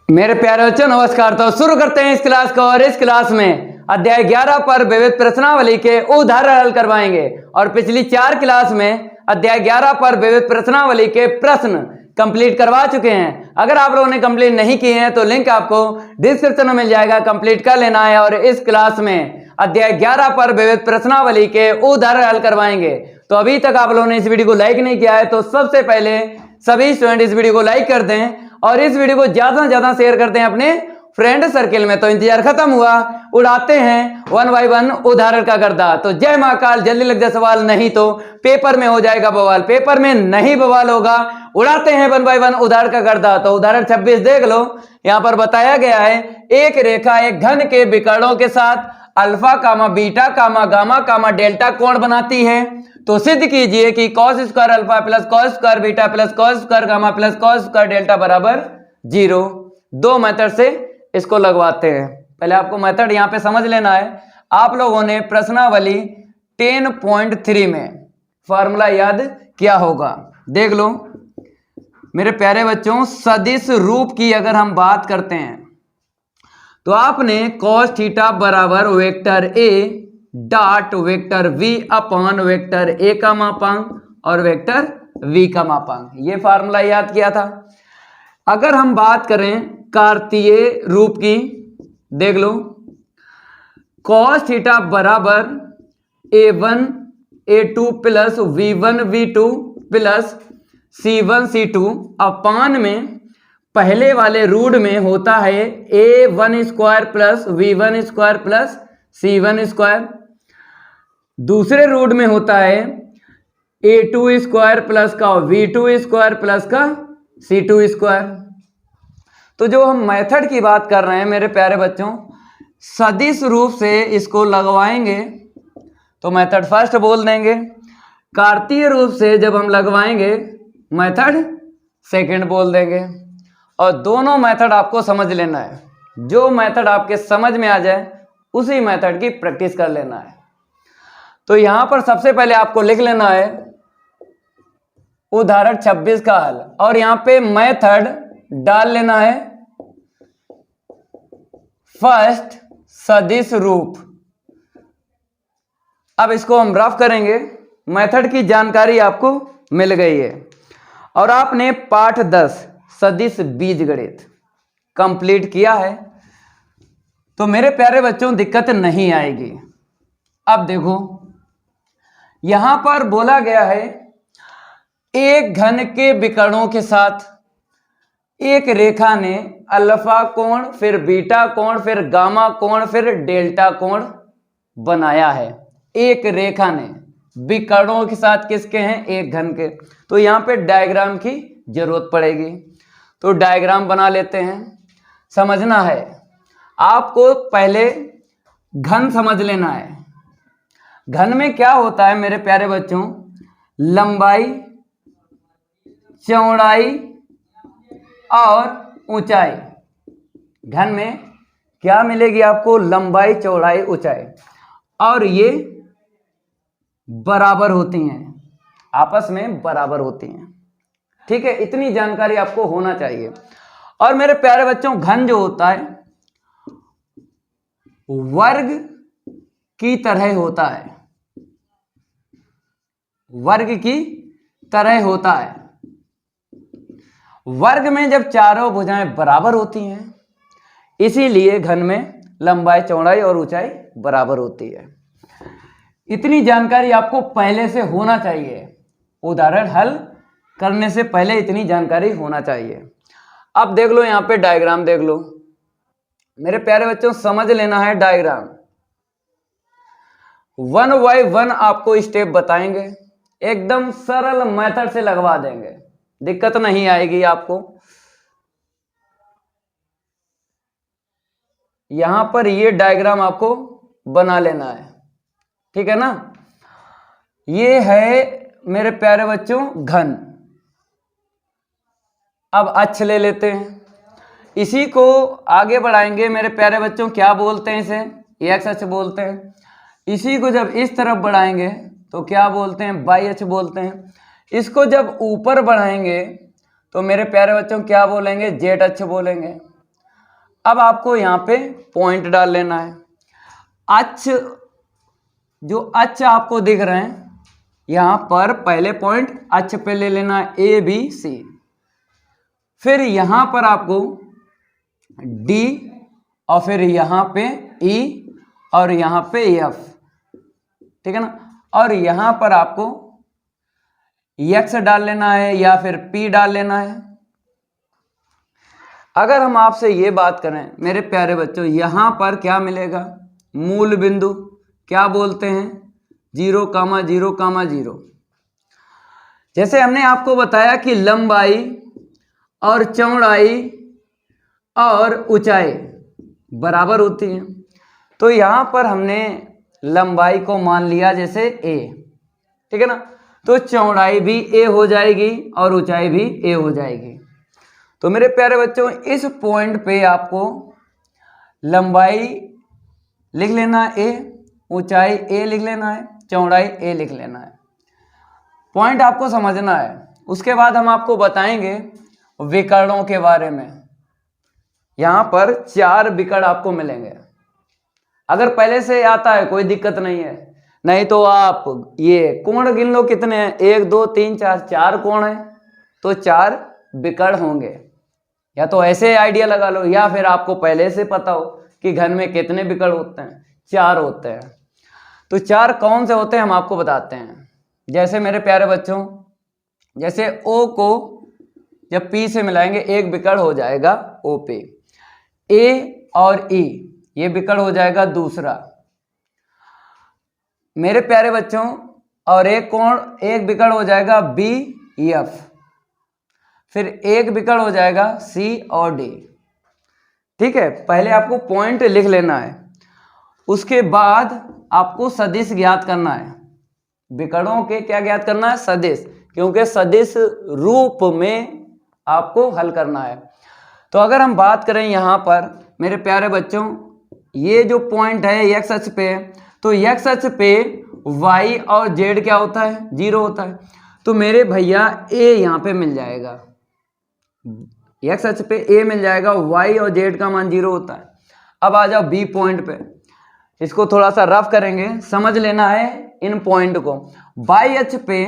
मेरे प्यारे बच्चों नमस्कार। तो शुरू करते हैं इस क्लास को। और इस क्लास में अध्याय 11 पर विविध प्रश्नावली के उदाहरण हल करवाएंगे। और पिछली 4 क्लास में अध्याय 11 पर विविध प्रश्नावली के प्रश्न कंप्लीट करवा चुके हैं। अगर आप लोगों ने कंप्लीट नहीं किए हैं तो लिंक आपको डिस्क्रिप्शन में मिल जाएगा, कंप्लीट कर लेना है। और इस क्लास में अध्याय 11 पर विविध प्रश्नावली के उदाहरण हल करवाएंगे। तो अभी तक आप लोगों ने इस वीडियो को लाइक नहीं किया है तो सबसे पहले सभी स्टूडेंट इस वीडियो को लाइक कर दें और इस वीडियो को ज्यादा से ज्यादा शेयर करते हैं अपने फ्रेंड सर्किल में। तो इंतजार खत्म हुआ, उड़ाते हैं 1 बाय 1 उदाहरण का गर्दा। तो जय महाकाल, जल्दी लग जाए सवाल, नहीं तो पेपर में हो जाएगा बवाल। पेपर में नहीं बवाल होगा, उड़ाते हैं 1 बाय 1 उदाहरण का गर्दा। तो उदाहरण 26 देख लो। यहां पर बताया गया है एक रेखा एक घन के विकर्णों के साथ अल्फा कामा बीटा कामा गामा कामा डेल्टा कोण बनाती है। तो सिद्ध कीजिए कि cos square alpha plus cos square beta plus cos square gamma plus cos square delta बराबर 0। दो मेथड से इसको लगवाते हैं। पहले आपको मेथड यहां पे समझ लेना है। आप लोगों ने प्रश्नावली 10.3 में फॉर्मूला याद किया होगा, देख लो मेरे प्यारे बच्चों। सदिश रूप की अगर हम बात करते हैं तो आपने cos थीटा बराबर vector A dot vector v upon vector a का मापांक और वेक्टर v का मापांक, ये फार्मूला याद किया था। अगर हम बात करें कार्तीय रूप की, देख लो cos थीटा बराबर a1 a2 plus v1 v2 plus c1 c2 अपान में पहले वाले रूट में होता है a1 square plus v1 square plus c1 square, दूसरे रूट में होता है a2 स्क्वायर प्लस का v2 स्क्वायर प्लस का c2 स्क्वायर। तो जो हम मेथड की बात कर रहे हैं मेरे प्यारे बच्चों, सदिश रूप से इसको लगवाएंगे तो मेथड फर्स्ट बोल देंगे। कार्तीय रूप से जब हम लगवाएंगे मेथड सेकंड बोल देंगे। और दोनों मेथड आपको समझ लेना है। जो मेथड आपके समझ में आ जाए उसी मेथड की प्रैक्टिस कर लेना है। तो यहां पर सबसे पहले आपको लिख लेना है उदाहरण 26 का हल और यहां पे मेथड डाल लेना है फर्स्ट सदिश रूप। अब इसको हम रफ करेंगे। मेथड की जानकारी आपको मिल गई है और आपने पाठ 10 सदिश बीजगणित कंप्लीट किया है तो मेरे प्यारे बच्चों दिक्कत नहीं आएगी। अब देखो यहां पर बोला गया है एक घन के विकर्णों के साथ एक रेखा ने अल्फा कोण फिर बीटा कोण फिर गामा कोण फिर डेल्टा कोण बनाया है। एक रेखा ने विकर्णों के साथ किसके हैं? एक घन के। तो यहां पे डायग्राम की जरूरत पड़ेगी तो डायग्राम बना लेते हैं। समझना है आपको, पहले घन समझ लेना है। घन में क्या होता है मेरे प्यारे बच्चों? लंबाई, चौड़ाई और ऊंचाई। घन में क्या मिलेगी आपको? लंबाई, चौड़ाई, ऊंचाई, और ये बराबर होती हैं, आपस में बराबर होती हैं। ठीक है, इतनी जानकारी आपको होना चाहिए। और मेरे प्यारे बच्चों घन जो होता है वर्ग की तरह होता है, वर्ग की तरह होता है। वर्ग में जब चारों भुजाएं बराबर होती हैं इसीलिए घन में लंबाई, चौड़ाई और ऊंचाई बराबर होती है। इतनी जानकारी आपको पहले से होना चाहिए। उदाहरण हल करने से पहले इतनी जानकारी होना चाहिए। अब देख लो यहां पे डायग्राम देख लो मेरे प्यारे बच्चों, समझ लेना है डायग्राम। 1 बाय 1 आपको स्टेप बताएंगे, एकदम सरल मेथड से लगवा देंगे, दिक्कत नहीं आएगी आपको। यहां पर ये डायग्राम आपको बना लेना है, ठीक है ना। ये है मेरे प्यारे बच्चों घन। अब अक्ष ले लेते हैं, इसी को आगे बढ़ाएंगे मेरे प्यारे बच्चों। क्या बोलते हैं इसे? एक्स अक्ष बोलते हैं। इसी को जब इस तरफ बढ़ाएंगे तो क्या बोलते हैं? वाई अक्ष बोलते हैं। इसको जब ऊपर बढ़ाएंगे तो मेरे प्यारे बच्चों क्या बोलेंगे? जेड अक्ष बोलेंगे। अब आपको यहाँ पे पॉइंट डाल लेना है। अक्ष, जो अक्ष आपको दिख रहे हैं यहाँ पर, पहले पॉइंट अक्ष पे ले लेना है ए बी सी, फिर यहाँ पर आपको डी, और फिर यहाँ पे ई, और यहाँ पे एफ, ठीक है ना। और यहाँ पर आपको एक्स डाल लेना है या फिर पी डाल लेना है। अगर हम आपसे ये बात करें मेरे प्यारे बच्चों, यहाँ पर क्या मिलेगा, मूल बिंदु क्या बोलते हैं, 0,0,0। जैसे हमने आपको बताया कि लंबाई और चौड़ाई और ऊंचाई बराबर होती है, तो यहाँ पर हमने लंबाई को मान लिया जैसे a, ठीक है ना, तो चौड़ाई भी a हो जाएगी और ऊंचाई भी a हो जाएगी। तो मेरे प्यारे बच्चों, इस पॉइंट पे आपको लंबाई लिख लेना है a, ऊंचाई a लिख लेना है, चौड़ाई a लिख लेना है। पॉइंट आपको समझना है। उसके बाद हम आपको बताएंगे विकर्णों के बारे में। यहाँ पर 4 विकर्ण आपको मिलेंगे। अगर पहले से आता है कोई दिक्कत नहीं है, नहीं तो आप ये कोण गिन लो कितने हैं, 1 2 3 4, 4 कोण है तो 4 विकर्ण होंगे। या तो ऐसे आइडिया लगा लो, या फिर आपको पहले से पता हो कि घन में कितने विकर्ण होते हैं, 4 होते हैं। तो 4 कौन से होते हैं हम आपको बताते हैं। जैसे मेरे प्यारे बच्चों, जैसे O को जब P से मिलाएंगे एक विकर्ण हो जाएगा OP, A और E ये विकर्ण हो जाएगा दूसरा मेरे प्यारे बच्चों, और एक विकर्ण हो जाएगा BF, फिर एक विकर्ण हो जाएगा C और D। ठीक है, पहले आपको पॉइंट लिख लेना है, उसके बाद आपको सदिश ज्ञात करना है। विकर्णों के क्या ज्ञात करना है, सदिश, क्योंकि सदिश रूप में आपको हल करना है। तो अगर हम बात करें यहाँ पर मेरे प्यारे बच्चों, ये जो पॉइंट है एक्स अक्ष पे, तो एक्स अक्ष पे y और z क्या होता है, 0 होता है। तो मेरे भैया a यहाँ पे मिल जाएगा, एक्स अक्ष पे a मिल जाएगा, y और z का मान 0 होता है। अब आ जाओ b पॉइंट पे, इसको थोड़ा सा रफ करेंगे, समझ लेना है इन पॉइंट को। y अक्ष पे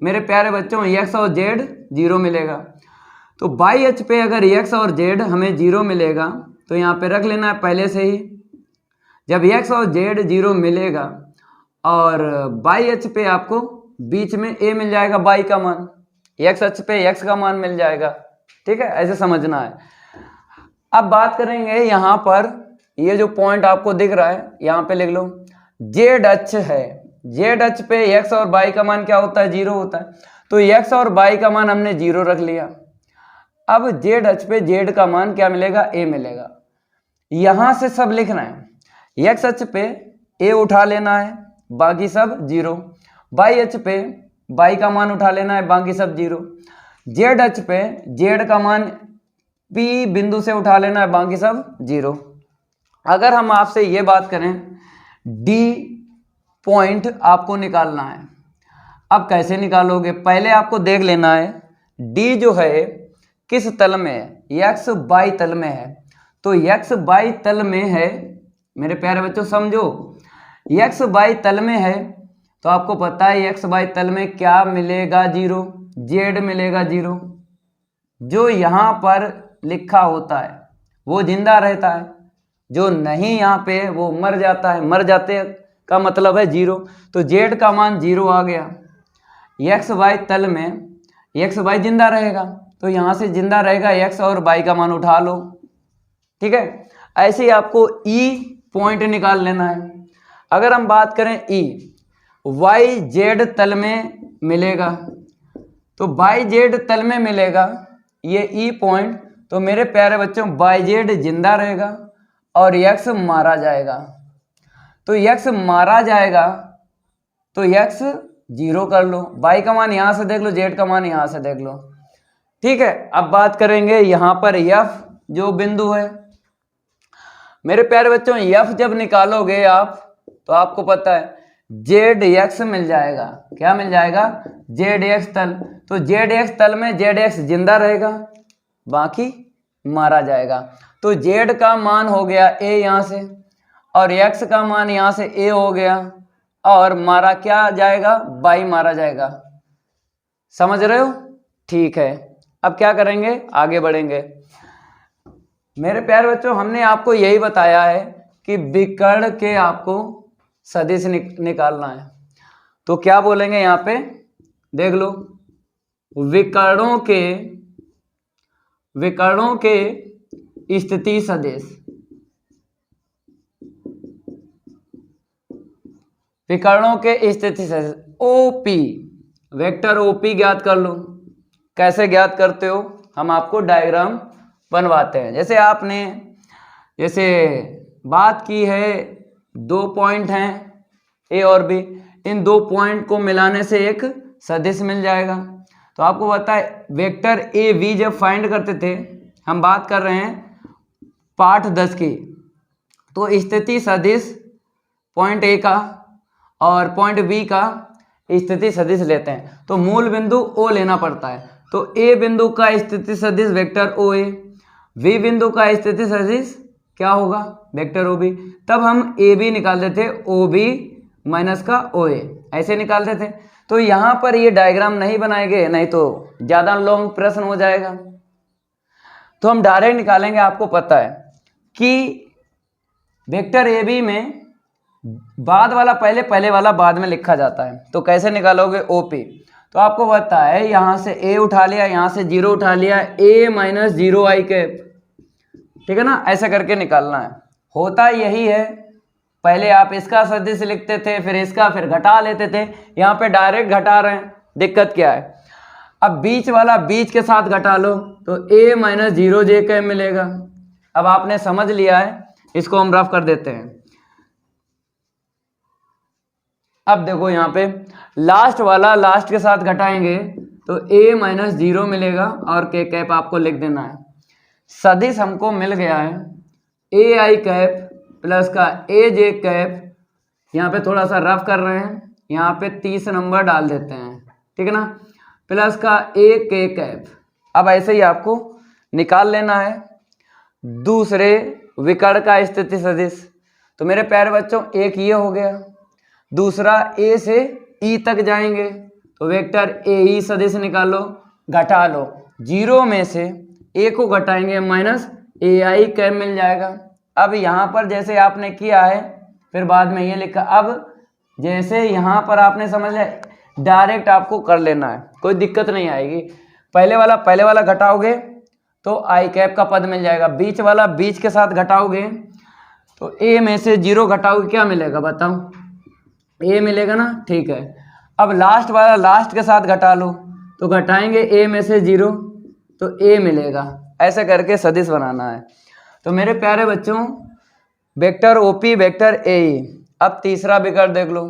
मेरे प्यारे बच्चों x और z 0 मिलेगा, तो y अक्ष पे अगर x और z हमें 0 मिलेगा तो यहाँ पे रख लेना है पहले से ही। जब x और z 0 मिलेगा और y अक्ष पे आपको बीच में a मिल जाएगा, y का मान, x अक्ष पे x का मान मिल जाएगा। ठीक है, ऐसे समझना है। अब बात करेंगे यहाँ पर, ये जो पॉइंट आपको दिख रहा है यहाँ पे लिख लो, z अक्ष है, z अक्ष पे x और y का मान क्या होता है, 0 होता है। तो x और y का मान हमने 0 रख लिया। अब z अक्ष पे z का मान क्या मिलेगा, a मिलेगा। यहां से सब लिखना है, x अक्ष पे a उठा लेना है, बाकी सब 0। y अक्ष पे y का मान उठा लेना है, बाकी सब 0। z अक्ष पे z का मान p बिंदु से उठा लेना है, बाकी सब 0। अगर हम आपसे ये बात करें d पॉइंट आपको निकालना है, अब कैसे निकालोगे, पहले आपको देख लेना है d जो है किस तल में है, x y तल में है। तो x y तल में है मेरे प्यारे बच्चों, समझो x y तल में है तो आपको पता है x y तल में क्या मिलेगा, 0, z मिलेगा 0। जो यहाँ पर लिखा होता है वो जिंदा रहता है, जो नहीं यहाँ पे वो मर जाता है, मर जाते का मतलब है 0। तो z का मान 0 आ गया। x y तल में x y जिंदा रहेगा, तो यहाँ से जिंदा रहेगा x और y का मान उठा लो। ठीक है, ऐसे ही आपको E पॉइंट निकाल लेना है। अगर हम बात करें E, y z तल में मिलेगा, तो y z तल में मिलेगा ये E पॉइंट, तो मेरे प्यारे बच्चों y z जिंदा रहेगा और x मारा जाएगा। तो x मारा जाएगा तो x 0 कर लो, y का मान यहाँ से देख लो, z का मान यहाँ से देख लो। ठीक है, अब बात करेंगे यहाँ पर f जो बिंदु है मेरे प्यारे बच्चों, f जब निकालोगे आप तो आपको पता है zx मिल जाएगा। क्या मिल जाएगा, zx तल। तो zx तल में zx जिंदा रहेगा, बाकी मारा जाएगा। तो तो z का मान हो गया a यहाँ से, और x का मान यहाँ से a हो गया, और मारा क्या जाएगा, y मारा जाएगा। समझ रहे हो? ठीक है, अब क्या करेंगे, आगे बढ़ेंगे। मेरे प्यारे बच्चों, हमने आपको यही बताया है कि विकर्ण के आपको सदिश निकालना है। तो क्या बोलेंगे यहाँ पे, देख लो, विकर्णों के स्थिति सदिश, विकर्णों के स्थिति सदिश ओपी, वेक्टर ओपी ज्ञात कर लो। कैसे ज्ञात करते हो, हम आपको डायग्राम बनवाते हैं। जैसे बात की है, 2 पॉइंट हैं ए और बी, इन 2 पॉइंट को मिलाने से एक सदिश मिल जाएगा। तो आपको पता है वेक्टर ए बी जब फाइंड करते थे, हम बात कर रहे हैं पाठ 10 की, तो स्थिति सदिश पॉइंट ए का और पॉइंट बी का स्थिति सदिश लेते हैं, तो मूल बिंदु ओ लेना पड़ता है। तो ए बिंदु का स्थिति सदिश वेक्टर ओ ए, बी बिंदु का स्थिति सदिश क्या होगा, वेक्टर ओ बी। तब हम ए बी निकालते थे, ओ बी माइनस का ओ ए, ऐसे निकालते थे। तो यहाँ पर ये डायग्राम नहीं बनाएंगे, नहीं तो ज़्यादा लॉन्ग प्रश्न हो जाएगा। तो हम डायरेक्ट निकालेंगे। आपको पता है कि वेक्टर ए बी में बाद वाला पहले, पहले वाला बाद में लिखा जाता है। तो कैसे निकालोगे, ओपी। तो आपको पता है यहाँ से ए उठा लिया, यहाँ से 0 उठा लिया, ए माइनस 0 आई कैप, ठीक है ना, ऐसे करके निकालना है। होता यही है, पहले आप इसका सदिश लिखते थे, फिर इसका, फिर घटा लेते थे। यहाँ पे डायरेक्ट घटा रहे हैं, दिक्कत क्या है। अब बीच वाला बीच के साथ घटा लो, तो a माइनस 0 जे कैप मिलेगा। अब आपने समझ लिया है, इसको हम रफ कर देते हैं। अब देखो यहाँ पे लास्ट वाला लास्ट के साथ घटाएंगे तो a माइनस 0 मिलेगा, और k कैप आपको लिख देना है। सदिश हमको मिल गया है ए आई कैप प्लस का ए जे कैप। यहाँ पे थोड़ा सा रफ कर रहे हैं, यहाँ पे 30 नंबर डाल देते हैं, ठीक है ना, प्लस का ए के कैप। अब ऐसे ही आपको निकाल लेना है दूसरे विकर्ण का स्थिति सदिश। तो मेरे प्यारे बच्चों, एक ये हो गया, दूसरा ए से ई तक जाएंगे, तो वेक्टर ए ई सदिश निकालो, घटा लो, 0 में से ए को घटाएंगे माइनस ए आई कैप मिल जाएगा। अब यहाँ पर जैसे आपने किया है, फिर बाद में ये लिखा, अब जैसे यहाँ पर आपने समझ लिया, डायरेक्ट आपको कर लेना है, कोई दिक्कत नहीं आएगी। पहले वाला घटाओगे तो आई कैप का पद मिल जाएगा, बीच वाला बीच के साथ घटाओगे तो ए में से 0 घटाओगे, क्या मिलेगा बताओ, ए मिलेगा ना, ठीक है। अब लास्ट वाला लास्ट के साथ घटा लो, तो घटाएंगे ए में से 0 तो ए मिलेगा। ऐसे करके सदिश बनाना है। तो मेरे प्यारे बच्चों, वेक्टर ओपी, वेक्टर ए ई। अब तीसरा विकर्ण देख लो।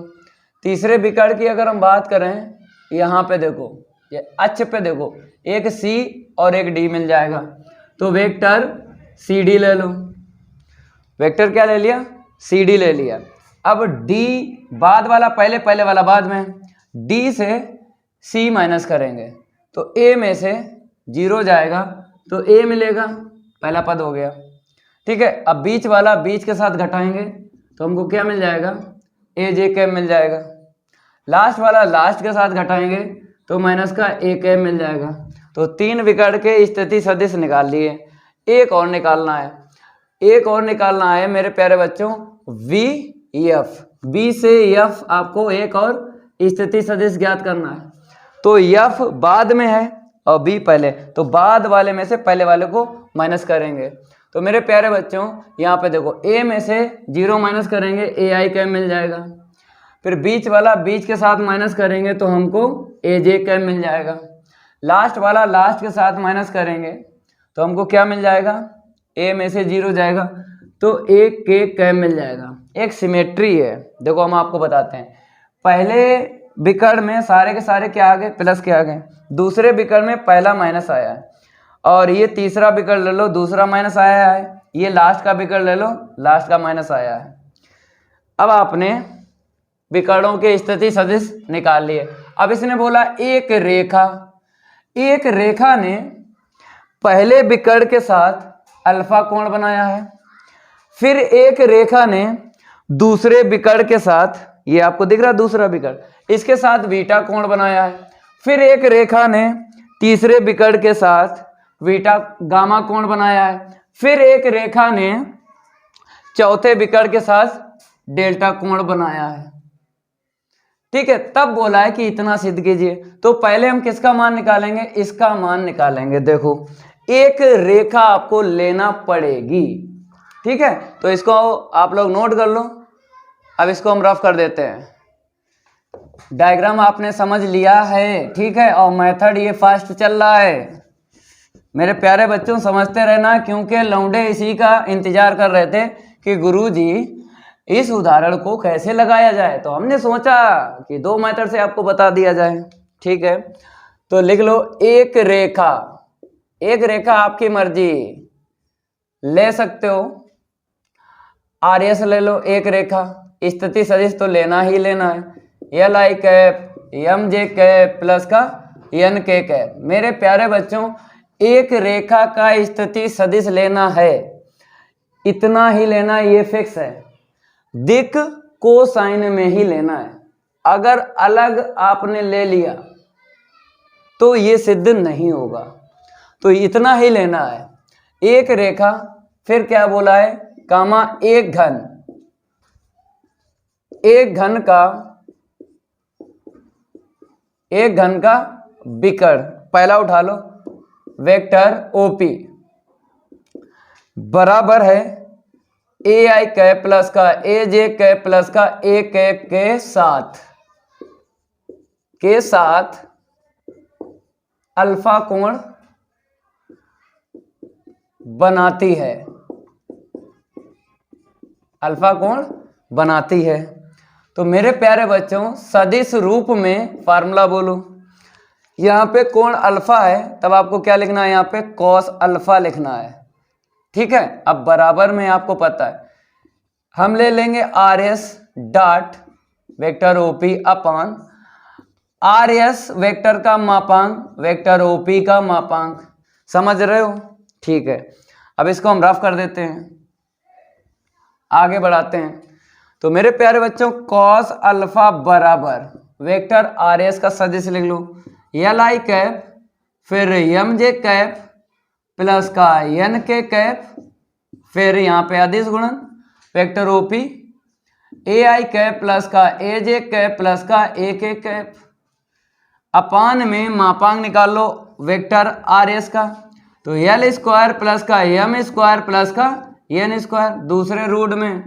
तीसरे विकर्ण की अगर हम बात करें, यहाँ पे देखो, ये अक्ष पे देखो, एक सी और एक डी मिल जाएगा, तो वेक्टर सी डी ले लो। वेक्टर क्या ले लिया, सी डी ले लिया। अब डी बाद वाला पहले, पहले वाला बाद में, डी से सी माइनस करेंगे तो ए में से 0 जाएगा तो ए मिलेगा, पहला पद हो गया, ठीक है। अब बीच वाला बीच के साथ घटाएंगे तो हमको क्या मिल जाएगा, ए जे कैप मिल जाएगा। लास्ट वाला लास्ट के साथ घटाएंगे तो माइनस का ए कैप मिल जाएगा। तो 3 विकर्ण के स्थिति सदिश निकाल लिए। एक और निकालना है, एक और निकालना है मेरे प्यारे बच्चों, वी एफ। बी से एफ आपको एक और स्थिति सदिश ज्ञात करना है। तो एफ बाद में है और बी पहले, तो बाद वाले में से पहले वाले को माइनस करेंगे। तो मेरे प्यारे बच्चों, यहाँ पे देखो, ए में से 0 माइनस करेंगे, ए आई कैप मिल जाएगा। फिर बीच वाला बीच के साथ माइनस करेंगे तो हमको ए जे कैप मिल जाएगा। लास्ट वाला लास्ट के साथ माइनस करेंगे तो हमको क्या मिल जाएगा, ए में से 0 जाएगा तो ए के कैप मिल जाएगा। एक सिमेट्री है, देखो हम आपको बताते हैं। पहले विकर्ण में सारे के सारे क्या आ गए, प्लस के आ गए। दूसरे विकर्ण में पहला माइनस आया है, और ये तीसरा विकर्ण ले लो, दूसरा माइनस आया है। ये लास्ट का विकर्ण ले लो, लास्ट का माइनस आया है। अब आपने विकर्णों के स्थिति सदिश निकाल लिए। अब इसने बोला एक रेखा, एक रेखा ने पहले विकर्ण के साथ अल्फा कोण बनाया है। फिर एक रेखा ने दूसरे विकर्ण के साथ, ये आपको दिख रहा है दूसरा विकर्ण, इसके साथ बीटा कोण बनाया है। फिर एक रेखा ने तीसरे विकर्ण के साथ बीटा गामा कोण बनाया है। फिर एक रेखा ने चौथे विकर्ण के साथ डेल्टा कोण बनाया है। ठीक है, तब बोला है कि इतना सिद्ध कीजिए। तो पहले हम किसका मान निकालेंगे, इसका मान निकालेंगे। देखो एक रेखा आपको लेना पड़ेगी, ठीक है, तो इसको आप लोग नोट कर लो। अब इसको हम रफ कर देते हैं। डायग्राम आपने समझ लिया है, ठीक है, और मेथड ये फास्ट चल रहा है। मेरे प्यारे बच्चों समझते रहना, क्योंकि लौंडे इसी का इंतजार कर रहे थे कि गुरुजी इस उदाहरण को कैसे लगाया जाए। तो हमने सोचा कि दो मेथड से आपको बता दिया जाए, ठीक है। तो लिख लो एक रेखा, एक रेखा आपकी मर्जी ले सकते हो। आरएस ले लो, एक रेखा, स्थिति सदिश तो लेना ही लेना है। L I cap M J cap plus का एन के कैप। मेरे प्यारे बच्चों एक रेखा का स्थिति सदिश लेना है, इतना ही लेना, ये फिक्स है। दिक कोसाइन में ही लेना है। अगर अलग आपने ले लिया तो ये सिद्ध नहीं होगा, तो इतना ही लेना है। एक रेखा, फिर क्या बोला है, कामा एक घन, एक घन का विकर्ण, पहला उठा लो, वेक्टर ओपी बराबर है ए आई कैप प्लस का ए जे कैप प्लस का ए कैप के साथ अल्फा कोण बनाती है, अल्फा कोण बनाती है। तो मेरे प्यारे बच्चों सदिश रूप में फार्मूला बोलो। यहां पे कोण अल्फा है, तब आपको क्या लिखना है, यहां पे कॉस अल्फा लिखना है, ठीक है। अब बराबर में आपको पता है, हम ले लेंगे r s dot vector OP upon r s vector का मापांक, वेक्टर ओपी का मापांक। समझ रहे हो, ठीक है। अब इसको हम रफ कर देते हैं, आगे बढ़ाते हैं। तो मेरे प्यारे बच्चों कॉस अल्फा बराबर वेक्टर आर एस का सदिश लिख लो, एल आई कैप फिर एम जे कैप प्लस का एन के कैप, फिर यहाँ पे अदिश गुणन वेक्टर ओपी ए आई कैप प्लस का ए जे कैप प्लस का ए के कैप, अपान में मापांक निकाल लो वेक्टर आर एस का। तो एल स्क्वायर प्लस का एम स्क्वायर प्लस का एन स्क्वायर, दूसरे रूट में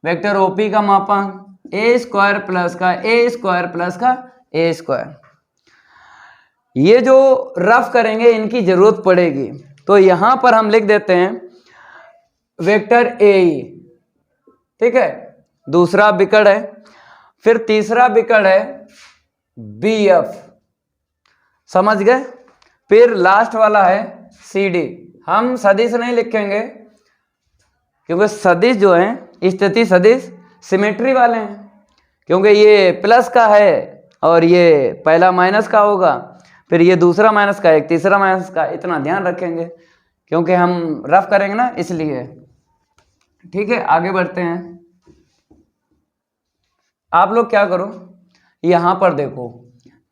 वेक्टर ओपी का मापांक ए स्क्वायर प्लस का ए स्क्वायर प्लस का ए स्क्वायर। ये जो रफ करेंगे इनकी जरूरत पड़ेगी, तो यहां पर हम लिख देते हैं वेक्टर ए, ठीक है, दूसरा विकर्ण है। फिर तीसरा विकर्ण है बी एफ, समझ गए। फिर लास्ट वाला है सी डी। हम सदिश नहीं लिखेंगे क्योंकि सदिश जो है स्थिति सदिश सिमेट्री वाले हैं, क्योंकि ये प्लस का है और ये पहला माइनस का होगा, फिर ये दूसरा माइनस का, एक तीसरा माइनस का, इतना ध्यान रखेंगे क्योंकि हम रफ करेंगे ना, इसलिए। ठीक है, आगे बढ़ते हैं। आप लोग क्या करो, यहां पर देखो,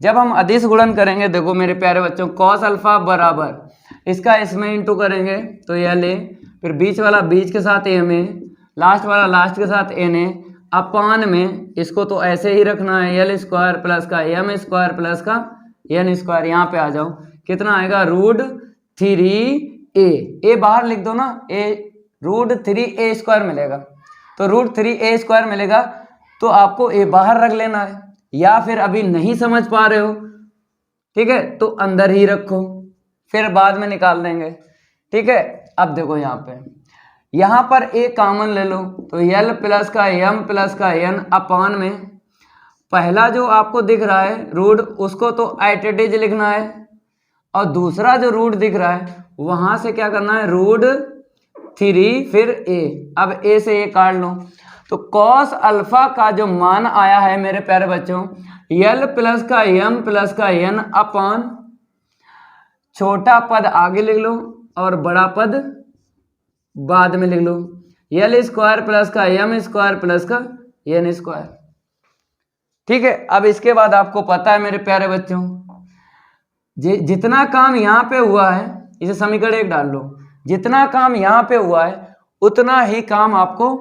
जब हम अदिश गुणन करेंगे, देखो मेरे प्यारे बच्चों, कॉस अल्फा बराबर इसका इसमें इंटू करेंगे तो यह ले, फिर बीच वाला बीच के साथ ए में, लास्ट वाला लास्ट के साथ एन ए, अपान में इसको तो ऐसे ही रखना है, एल स्क्वायर प्लस का एम स्क्वायर प्लस का एन स्क्वायर। यहाँ पे आ जाओ, कितना आएगा, रूट 3a, ए बाहर लिख दो ना, ए रूट 3a स्क्वायर मिलेगा, तो रूट 3a स्क्वायर मिलेगा, तो आपको ए बाहर रख लेना है, या फिर अभी नहीं समझ पा रहे हो, ठीक है, तो अंदर ही रखो, फिर बाद में निकाल देंगे, ठीक है। अब देखो यहाँ पर ए कॉमन ले लो, तो एल प्लस का एम प्लस का एन अपान में पहला जो आपको दिख रहा है रूट, उसको तो एट इट इज लिखना है, और दूसरा जो रूट दिख रहा है वहां से क्या करना है, रूट 3 फिर ए। अब ए से ए काट लो, तो कॉस अल्फा का जो मान आया है मेरे प्यारे बच्चों, एल प्लस का एम प्लस का एन अपान छोटा पद आगे लिख लो और बड़ा पद बाद में लिख लो यल स्क्वायर प्लस का एम स्क्वायर प्लस का एन स्क्वायर। ठीक है, अब इसके बाद आपको पता है मेरे प्यारे बच्चों, जितना काम यहाँ पे हुआ है इसे समीकरण 1 डाल लो, जितना काम यहाँ पे हुआ है उतना ही काम आपको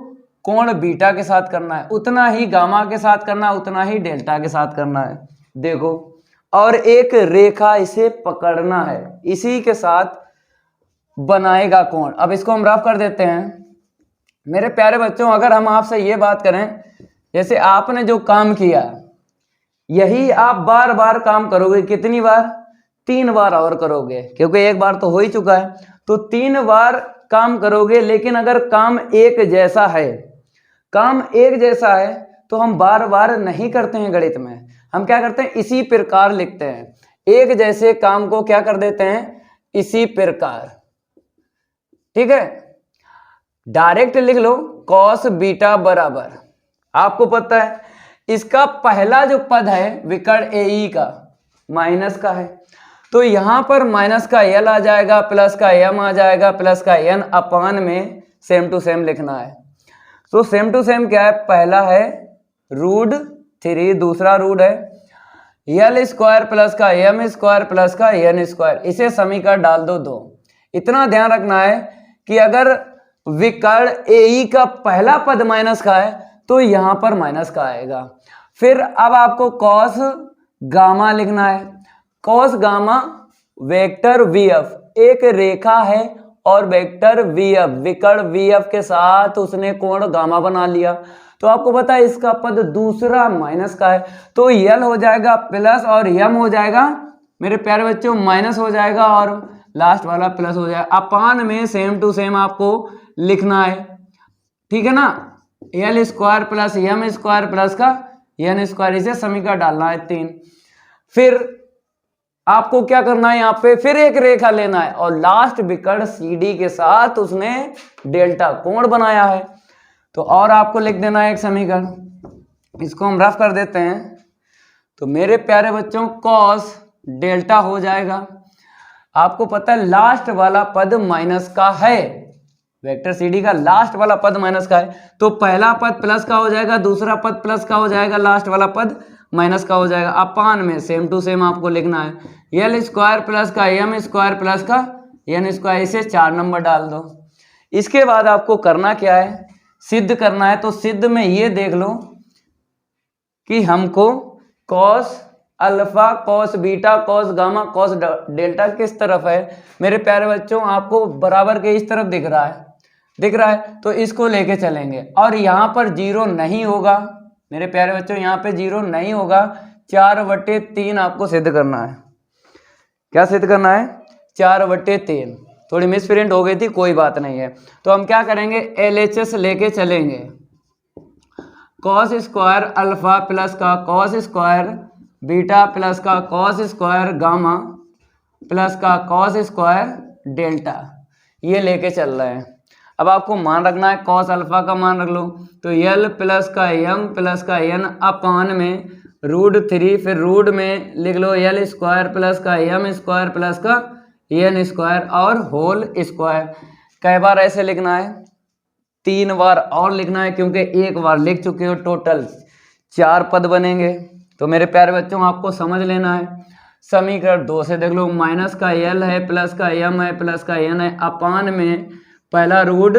कोण बीटा के साथ करना है, उतना ही गामा के साथ करना है, उतना ही डेल्टा के साथ करना है। देखो, और एक रेखा इसे पकड़ना है, इसी के साथ बनाएगा कोण। अब इसको हम रफ कर देते हैं मेरे प्यारे बच्चों। अगर हम आपसे ये बात करें, जैसे आपने जो काम किया यही आप बार बार काम करोगे, कितनी बार? 3 बार और करोगे, क्योंकि एक बार तो हो ही चुका है, तो 3 बार काम करोगे। लेकिन अगर काम एक जैसा है, काम एक जैसा है तो हम बार बार नहीं करते हैं गणित में, हम क्या करते हैं, इसी प्रकार लिखते हैं। एक जैसे काम को क्या कर देते हैं, इसी प्रकार। ठीक है, डायरेक्ट लिख लो कॉस बीटा बराबर, आपको पता है इसका पहला जो पद है विकर्ण ए का माइनस का है, तो यहां पर माइनस का यल आ जाएगा, प्लस का एम आ जाएगा, प्लस का एन अपान में सेम टू सेम लिखना है। तो सेम टू सेम क्या है, पहला है √3, दूसरा रूट है यल स्क्वायर प्लस का एम स्क्वायर प्लस का एन स्क्वायर, इसे समीकरण डाल दो 2। इतना ध्यान रखना है कि अगर विकर्ण ए का पहला पद माइनस का है तो यहां पर माइनस का आएगा। फिर अब आपको कॉस गामा लिखना है, कॉस गामा वेक्टर वीएफ, एक रेखा है और वेक्टर वीएफ, विकर्ण वीएफ के साथ उसने कोण गामा बना लिया, तो आपको पता है इसका पद दूसरा माइनस का है, तो यल हो जाएगा प्लस और यम हो जाएगा मेरे प्यारे बच्चों माइनस हो जाएगा और लास्ट वाला प्लस हो जाएगा। अपान में सेम टू सेम आपको लिखना है, ठीक है ना, L square plus M square plus का एन स्क्वायर, इसे समीकरण डालना है 3। फिर आपको क्या करना है, यहाँ पे फिर एक रेखा लेना है और लास्ट विकर्ण CD के साथ उसने डेल्टा कोण बनाया है, तो और आपको लिख देना है एक समीकरण, इसको हम रफ कर देते हैं। तो मेरे प्यारे बच्चों कॉस डेल्टा हो जाएगा, आपको पता है लास्ट वाला पद माइनस का है, वेक्टर CD का लास्ट वाला पद माइनस का है, तो पहला पद प्लस का हो जाएगा, दूसरा पद प्लस का हो जाएगा, लास्ट वाला पद माइनस का हो जाएगा। अपान में सेम टू सेम आपको लिखना है यल स्क्वायर प्लस का एम स्क्वायर प्लस का एन स्क्वायर, इसे 4 नंबर डाल दो। इसके बाद आपको करना क्या है, सिद्ध करना है। तो सिद्ध में ये देख लो कि हमको cos alpha, cos beta, cos gamma, cos delta किस तरफ है मेरे प्यारे बच्चों, आपको बराबर के इस तरफ दिख रहा है, दिख रहा है, तो इसको लेके चलेंगे और यहाँ पर 0 नहीं होगा मेरे प्यारे बच्चों, यहाँ पे 0 नहीं होगा, 4/3 आपको सिद्ध करना है। क्या सिद्ध करना है, 4/3। थोड़ी मिसप्रिंट हो गई थी, कोई बात नहीं है। तो हम क्या करेंगे, LHS लेके चलेंगे, कॉस स्क्वायर अल्फा प्लस का कॉस स्क्वायर बीटा प्लस का कॉस स्क्वायर गामा प्लस का कॉस स्क्वायर डेल्टा, ये लेके चल रहे हैं। अब आपको मान रखना है, कॉस अल्फा का मान रख लो, तो यल प्लस का एम प्लस का एन अपान में √3, फिर रूट में लिख लो यल स्क्वायर प्लस का एम स्क्वायर प्लस का एन स्क्वायर और होल स्क्वायर। कई बार ऐसे लिखना है, 3 बार और लिखना है, क्योंकि एक बार लिख चुके हो, टोटल 4 पद बनेंगे। तो मेरे प्यारे बच्चों आपको समझ लेना है, समीकरण 2 से देख लो, माइनस का यल है प्लस का एम है प्लस का एन है, अपान में पहला रूट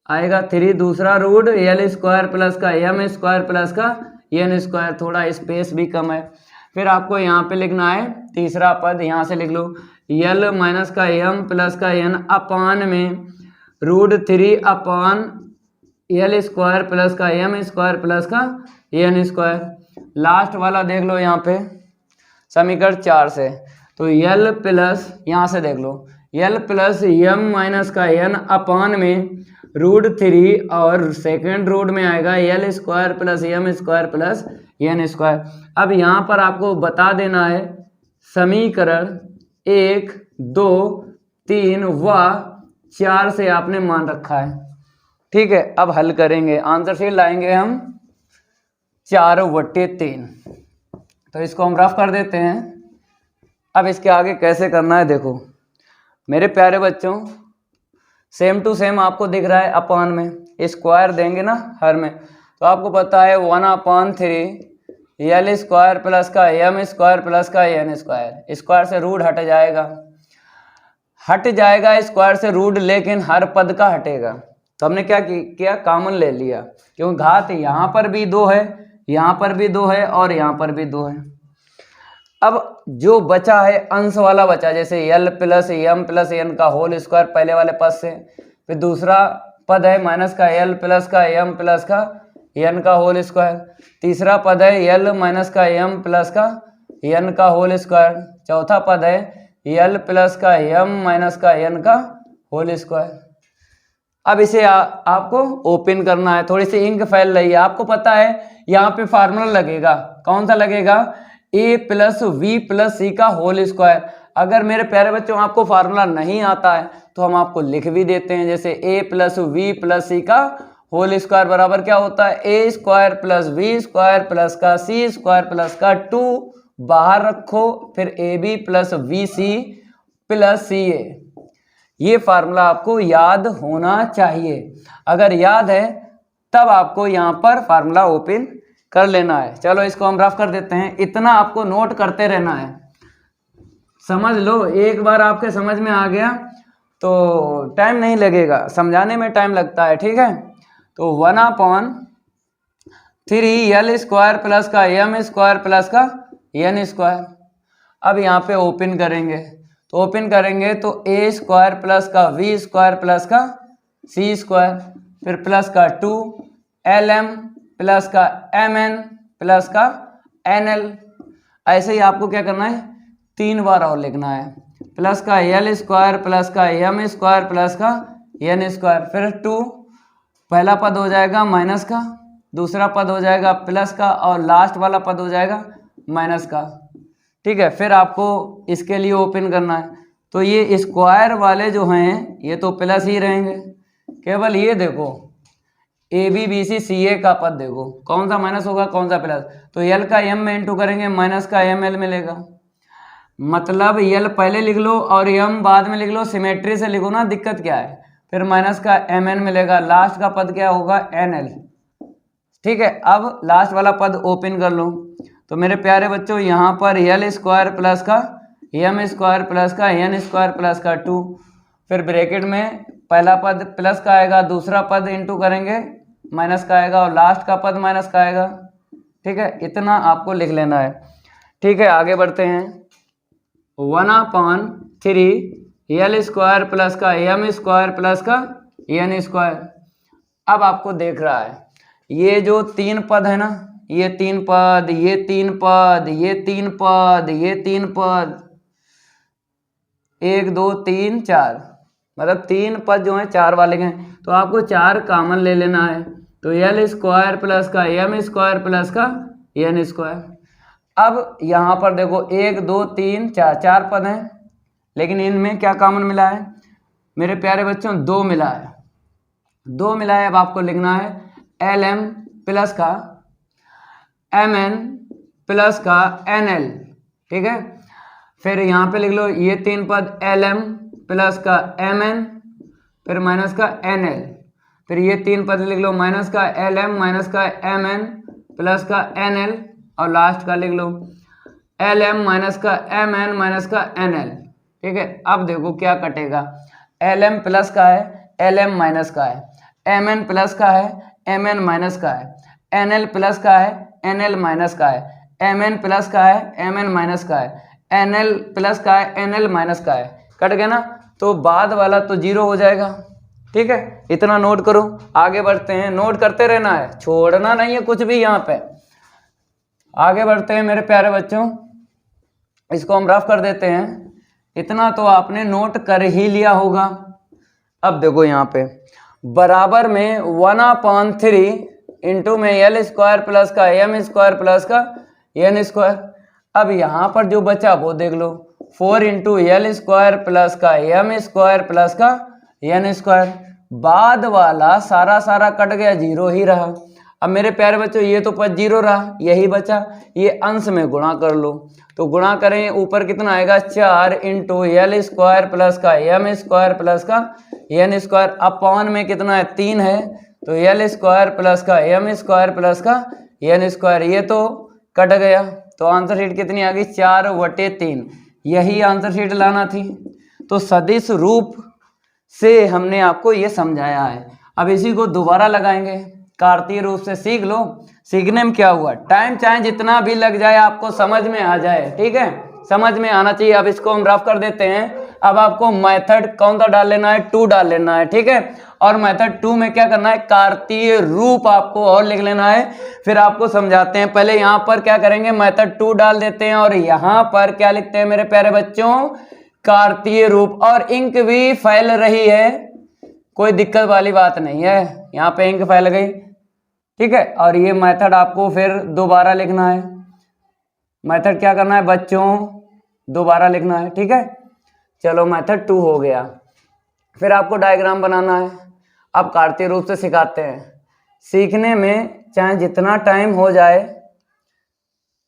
आएगा 3, दूसरा रूट यल स्क्वायर प्लस का एम स्क्वायर प्लस का एन स्क्वायर, थोड़ा स्पेस भी कम है। फिर आपको यहाँ पे लिखना है तीसरा पद, यहाँ से लिख लो यल माइनस का एम प्लस का एन अपान में √3 अपान यल स्क्वायर प्लस का एम स्क्वायर प्लस का एन स्क्वायर। लास्ट वाला देख लो यहाँ पे समीकरण 4 से, तो यल प्लस यहाँ से देख लो यल प्लस एम माइनस का एन अपान में √3 और सेकेंड रूट में आएगा L square plus M square plus N square. अब यहाँ पर आपको बता देना है समीकरण 1, 2, 3 व 4 से आपने मान रखा है, ठीक है। अब हल करेंगे, आंसर शीट लाएंगे हम 4/3। तो इसको हम रफ कर देते हैं। अब इसके आगे कैसे करना है देखो मेरे प्यारे बच्चों, सेम टू सेम आपको दिख रहा है अपॉन में, स्क्वायर देंगे ना हर में, तो आपको पता है 1/3 एल स्क्वायर प्लस का एम स्क्वायर प्लस का एन स्क्वायर। स्क्वायर से रूट हट जाएगा स्क्वायर से रूट, लेकिन हर पद का हटेगा। तो हमने क्या किया, कॉमन ले लिया, क्योंकि घात यहाँ पर भी 2 है, यहाँ पर भी 2 है और यहाँ पर भी 2 है। अब जो बचा है अंश वाला बचा, जैसे L plus M plus N का होल स्क्वायर पहले वाले पद से, फिर दूसरा पद है माइनस का एल प्लस का एम प्लस का एन का होल स्क्वायर, तीसरा पद है एल माइनस का एम प्लस का एन का होल स्क्वायर, चौथा पद है एल प्लस का एम माइनस का एन का होल स्क्वायर। अब इसे आपको ओपन करना है, थोड़ी सी इंक फैल रही है, आपको पता है यहाँ पे फार्मूला लगेगा, कौन सा लगेगा, a plus b plus c का होल स्क्वायर। अगर मेरे प्यारे बच्चों आपको फार्मूला नहीं आता है तो हम आपको लिख भी देते हैं, जैसे a plus b plus c का होल स्क्वायर बराबर क्या होता है, a square plus b square plus का सी स्क्वायर प्लस का 2, बाहर रखो, फिर a b plus b c plus c a. ये फार्मूला आपको याद होना चाहिए, अगर याद है तब आपको यहाँ पर फार्मूला ओपन कर लेना है। चलो इसको हम रफ कर देते हैं, इतना आपको नोट करते रहना है, समझ लो, एक बार आपके समझ में आ गया तो टाइम नहीं लगेगा, समझाने में टाइम लगता है, ठीक है। तो 1/3 एल स्क्वायर प्लस का एम स्क्वायर प्लस का एन स्क्वायर। अब यहाँ पे ओपन करेंगे, तो ओपन करेंगे तो ए स्क्वायर प्लस का वी स्क्वायर प्लस का सी स्क्वायर, फिर प्लस का 2 एल एम प्लस का एम एन प्लस का एन एल। ऐसे ही आपको क्या करना है, 3 बार और लिखना है, प्लस का एल स्क्वायर प्लस का एम स्क्वायर प्लस का एन स्क्वायर, फिर 2, पहला पद हो जाएगा माइनस का, दूसरा पद हो जाएगा प्लस का और लास्ट वाला पद हो जाएगा माइनस का, ठीक है। फिर आपको इसके लिए ओपन करना है, तो ये स्क्वायर वाले जो हैं ये तो प्लस ही रहेंगे, केवल ये देखो ए बी बी सी सी ए का पद देखो कौन सा माइनस होगा कौन सा प्लस, तो एल का एम में इंटू करेंगे, माइनस का एम एल मिलेगा, मतलब एल पहले लिख लो और एम बाद में लिख लो, सिमेट्री से लिखो ना, दिक्कत क्या है। फिर माइनस का एम एन मिलेगा, लास्ट का पद क्या होगा, एन एल, ठीक है। अब लास्ट वाला पद ओपन कर लो, तो मेरे प्यारे बच्चों यहाँ पर एल स्क्वायर प्लस का एम स्क्वायर प्लस का एन स्क्वायर प्लस का 2, फिर ब्रैकेट में पहला पद प्लस का आएगा, दूसरा पद इंटू करेंगे माइनस का आएगा और लास्ट का पद माइनस का आएगा, ठीक है। इतना आपको लिख लेना है, ठीक है। आगे बढ़ते हैं, 1/3 एल स्क्वायर प्लस का एम स्क्वायर प्लस का एन स्क्वायर। अब आपको देख रहा है ये जो 3 पद है ना, ये 3 पद, ये 3 पद, ये 3 पद, ये 3 पद, 1 2 3 4, मतलब 3 पद जो हैं 4 वाले हैं, तो आपको 4 कॉमन ले लेना है, तो एल स्क्वायर प्लस का एम स्क्वायर प्लस का एन स्क्वायर। अब यहाँ पर देखो 1 2 3 4, 4 पद हैं, लेकिन इनमें क्या कॉमन मिला है मेरे प्यारे बच्चों, 2 मिला है, 2 मिला है। अब आपको लिखना है एल एम प्लस का एम एन प्लस का एन एल, ठीक है। फिर यहाँ पे लिख लो ये 3 पद एल एम प्लस का एम एन फिर माइनस का एन एल, फिर ये 3 पद लिख लो माइनस का एल एम माइनस का एम एन प्लस का एन एल और लास्ट का लिख लो एल एम माइनस का एम एन माइनस का एन एल, ठीक है। अब देखो क्या कटेगा, एल एम प्लस का है, एल एम माइनस का है, एम एन प्लस का है, एम एन माइनस का है, एन एल प्लस का है, एन एल माइनस का है, एम एन प्लस का है, एम एन माइनस का है, एन एल प्लस का है, एन एल माइनस का है, कट गया ना, तो बाद वाला तो 0 हो जाएगा, ठीक है। इतना नोट करो, आगे बढ़ते हैं, नोट करते रहना है, छोड़ना नहीं है कुछ भी यहाँ पे। आगे बढ़ते हैं मेरे प्यारे बच्चों, इसको हम रफ कर देते हैं, इतना तो आपने नोट कर ही लिया होगा। अब देखो यहाँ पे बराबर में 1/3 इंटू में एल स्क्वायर प्लस का एम स्क्वायर प्लस का एन स्क्वायर। अब यहाँ पर जो बचा वो देख लो, 4 इंटू एल स्क्वायर प्लस का एम स्क्वायर प्लस का एन स्क्वायर। बाद वाला सारा कट गया, 0 ही रहा। अब मेरे प्यारे बच्चों ये तो पद 0 रहा, यही बचा, ये अंश में गुणा कर लो। तो गुणा करें, ऊपर कितना आएगा 4 इंटू एल स्क्वायर प्लस का एम स्क्वायर प्लस का एन स्क्वायर, अपॉन में कितना है 3 है, तो एल स्क्वायर प्लस का एम स्क्वायर प्लस का एन स्क्वायर, ये तो कट गया, तो आंसर शीट कितनी आ गई 4/3। यही आंसर शीट लाना थी। तो सदिश रूप से हमने आपको ये समझाया है। अब इसी को दोबारा लगाएंगे, कार्तीय रूप से सीख लो। सीखने में क्या हुआ, टाइम चाहे जितना भी लग जाए आपको समझ में आ जाए, ठीक है, समझ में आना चाहिए। अब इसको हम रफ कर देते हैं। अब आपको मेथड कौन सा डाल लेना है, 2 डाल लेना है, ठीक है। और मेथड 2 में क्या करना है, कार्तीय रूप आपको और लिख लेना है, फिर आपको समझाते हैं। पहले यहाँ पर क्या करेंगे, मेथड 2 डाल देते हैं और यहाँ पर क्या लिखते हैं मेरे प्यारे बच्चों, कार्तीय रूप। और इंक भी फैल रही है, कोई दिक्कत वाली बात नहीं है, यहाँ पे इंक फैल गई, ठीक है। और ये मेथड आपको फिर दोबारा लिखना है, मेथड क्या करना है बच्चों, दोबारा लिखना है, ठीक है। चलो मेथड 2 हो गया। फिर आपको डायग्राम बनाना है। अब कार्तीय रूप से सिखाते हैं। सीखने में चाहे जितना टाइम हो जाए,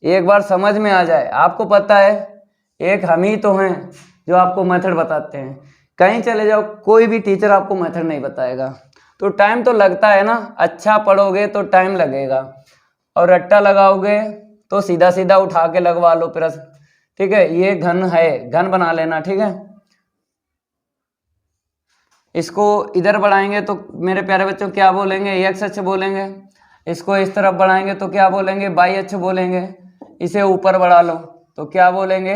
एक बार समझ में आ जाए। आपको पता है एक हम ही तो हैं जो आपको मेथड बताते हैं, कहीं चले जाओ कोई भी टीचर आपको मेथड नहीं बताएगा, तो टाइम तो लगता है ना। अच्छा पढ़ोगे तो टाइम लगेगा, और रट्टा लगाओगे तो सीधा सीधा उठा के लगवा लो प्रश्न, ठीक है। ये घन है, घन बना लेना, ठीक है। इसको इधर बढ़ाएंगे तो मेरे प्यारे बच्चों क्या बोलेंगे, एक्स अक्ष बोलेंगे। इसको इस तरफ बढ़ाएंगे तो क्या बोलेंगे, वाई अक्ष बोलेंगे। इसे ऊपर बढ़ा लो तो क्या बोलेंगे,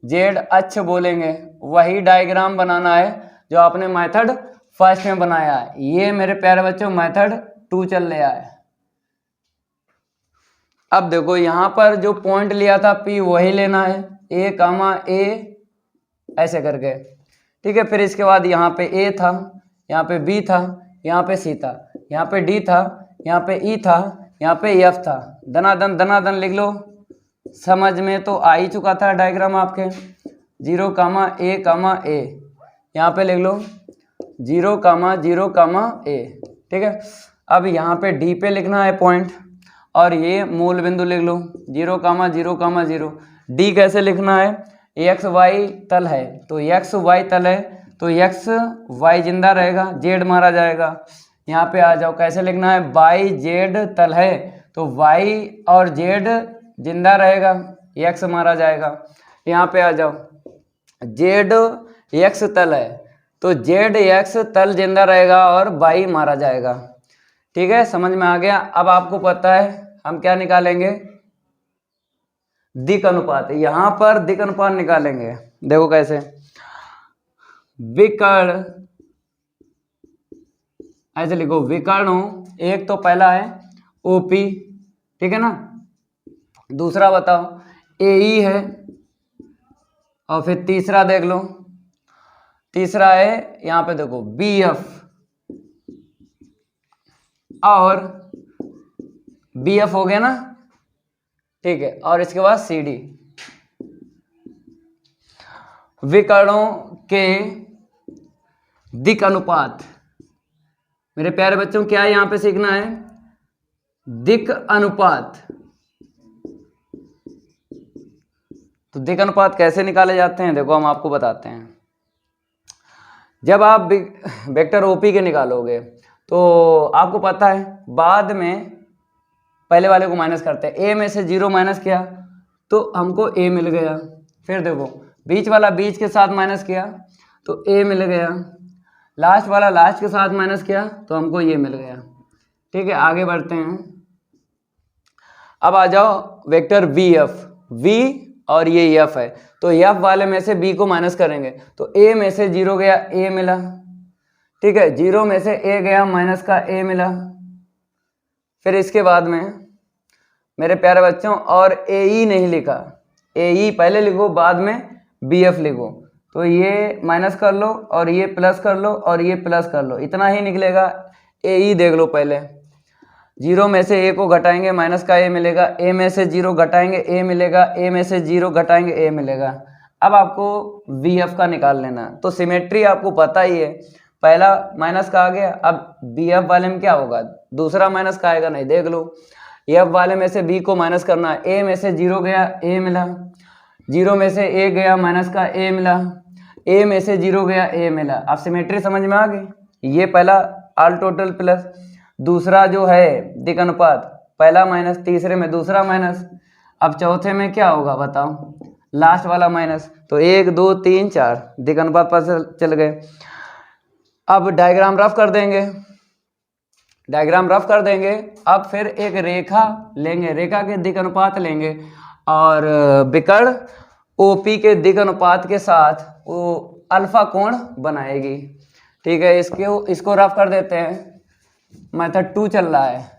जेड अक्ष बोलेंगे। वही डायग्राम बनाना है जो आपने मेथड फर्स्ट में बनाया है। ये मेरे प्यारे बच्चों मेथड 2 चल रहा है। अब देखो यहाँ पर जो पॉइंट लिया था P वही लेना है, A, A ऐसे करके, ठीक है। फिर इसके बाद यहाँ पे A था, यहाँ पे B था, यहाँ पे C था, यहाँ पे D था, यहाँ पे E था, यहाँ पे F था। दनादन लिख लो, समझ में तो आ ही चुका था डायग्राम आपके। 0, A, यहाँ पे लिख लो 0, 0, A, ठीक है। अब यहाँ पे D पे लिखना है पॉइंट, और ये मूल बिंदु लिख लो 0, 0, 0। D कैसे लिखना है, एक्स वाई तल है, तो एक्स वाई तल है तो एक्स वाई जिंदा रहेगा, जेड मारा जाएगा। यहाँ पे आ जाओ, कैसे लिखना है, वाई जेड तल है तो वाई और जेड जिंदा रहेगा, एक्स मारा जाएगा। यहाँ पे आ जाओ, जेड एक्स तल है तो जेड एक्स तल जिंदा रहेगा और वाई मारा जाएगा, ठीक है। समझ में आ गया। अब आपको पता है हम क्या निकालेंगे, दिक् अनुपात। यहां पर दिक् अनुपात निकालेंगे, देखो कैसे, विकर्ण, ऐसे लिखो विकर्ण। एक तो पहला है ओपी, ठीक है ना, दूसरा बताओ एई है, और फिर तीसरा देख लो, तीसरा है यहां पे देखो बीएफ, और बीएफ हो गया ना, ठीक है। और इसके बाद सी डी। विकर्णों के दिक् अनुपात, मेरे प्यारे बच्चों क्या है यहां पे सीखना है, दिक् अनुपात। तो दिक् अनुपात कैसे निकाले जाते हैं, देखो हम आपको बताते हैं। जब आप वेक्टर ओपी के निकालोगे तो आपको पता है बाद में पहले वाले को माइनस करते हैं, ए में से 0 माइनस किया तो हमको ए मिल गया। फिर देखो बीच वाला बीच के साथ माइनस किया तो ए मिल गया, लास्ट वाला लास्ट के साथ माइनस किया तो हमको ये मिल गया, ठीक है। आगे बढ़ते हैं। अब आ जाओ वेक्टर वी एफ, वी और ये एफ है तो एफ वाले में से बी को माइनस करेंगे तो ए में से 0 गया, ए मिला, ठीक है। 0 में से ए गया, माइनस का ए मिला। फिर इसके बाद में मेरे प्यारे बच्चों और ए ई नहीं लिखा, ए ई पहले लिखो बाद में बी एफ लिखो, तो ये माइनस कर लो और ये प्लस कर लो और ये प्लस कर लो, इतना ही निकलेगा। ए ई देख लो पहले, 0 में से ए को घटाएंगे माइनस का ए मिलेगा, ए में से 0 घटाएंगे ए मिलेगा, ए में से 0 घटाएंगे ए मिलेगा। अब आपको वी एफ का निकाल लेना, तो सिमेट्री आपको पता ही है, पहला माइनस का आ गया, अब बी एफ वाले में क्या होगा, दूसरा माइनस का आएगा नहीं, देख लो। एफ वाले में से बी को माइनस करना है, ए में से 0 गया ए मिला, 0 में से ए गया माइनस का ए मिला, ए में से 0 गया ए मिला। अब सिमेट्री समझ में आ गई। ये पहला ऑल टोटल प्लस, दूसरा जो है दिक अनुपात, पहला माइनस, तीसरे में दूसरा माइनस, अब चौथे में क्या होगा बताओ, लास्ट वाला माइनस। तो 1 2 3 4 दिक अनुपात पर से चल गए। अब डायग्राम रफ कर देंगे, डायग्राम रफ कर देंगे। अब फिर एक रेखा लेंगे, रेखा के दिक अनुपात लेंगे और विकर्ण ओपी के दिक अनुपात के साथ वो अल्फा कोण बनाएगी। ठीक है, इसको रफ कर देते हैं। मेथड 2 चल रहा है।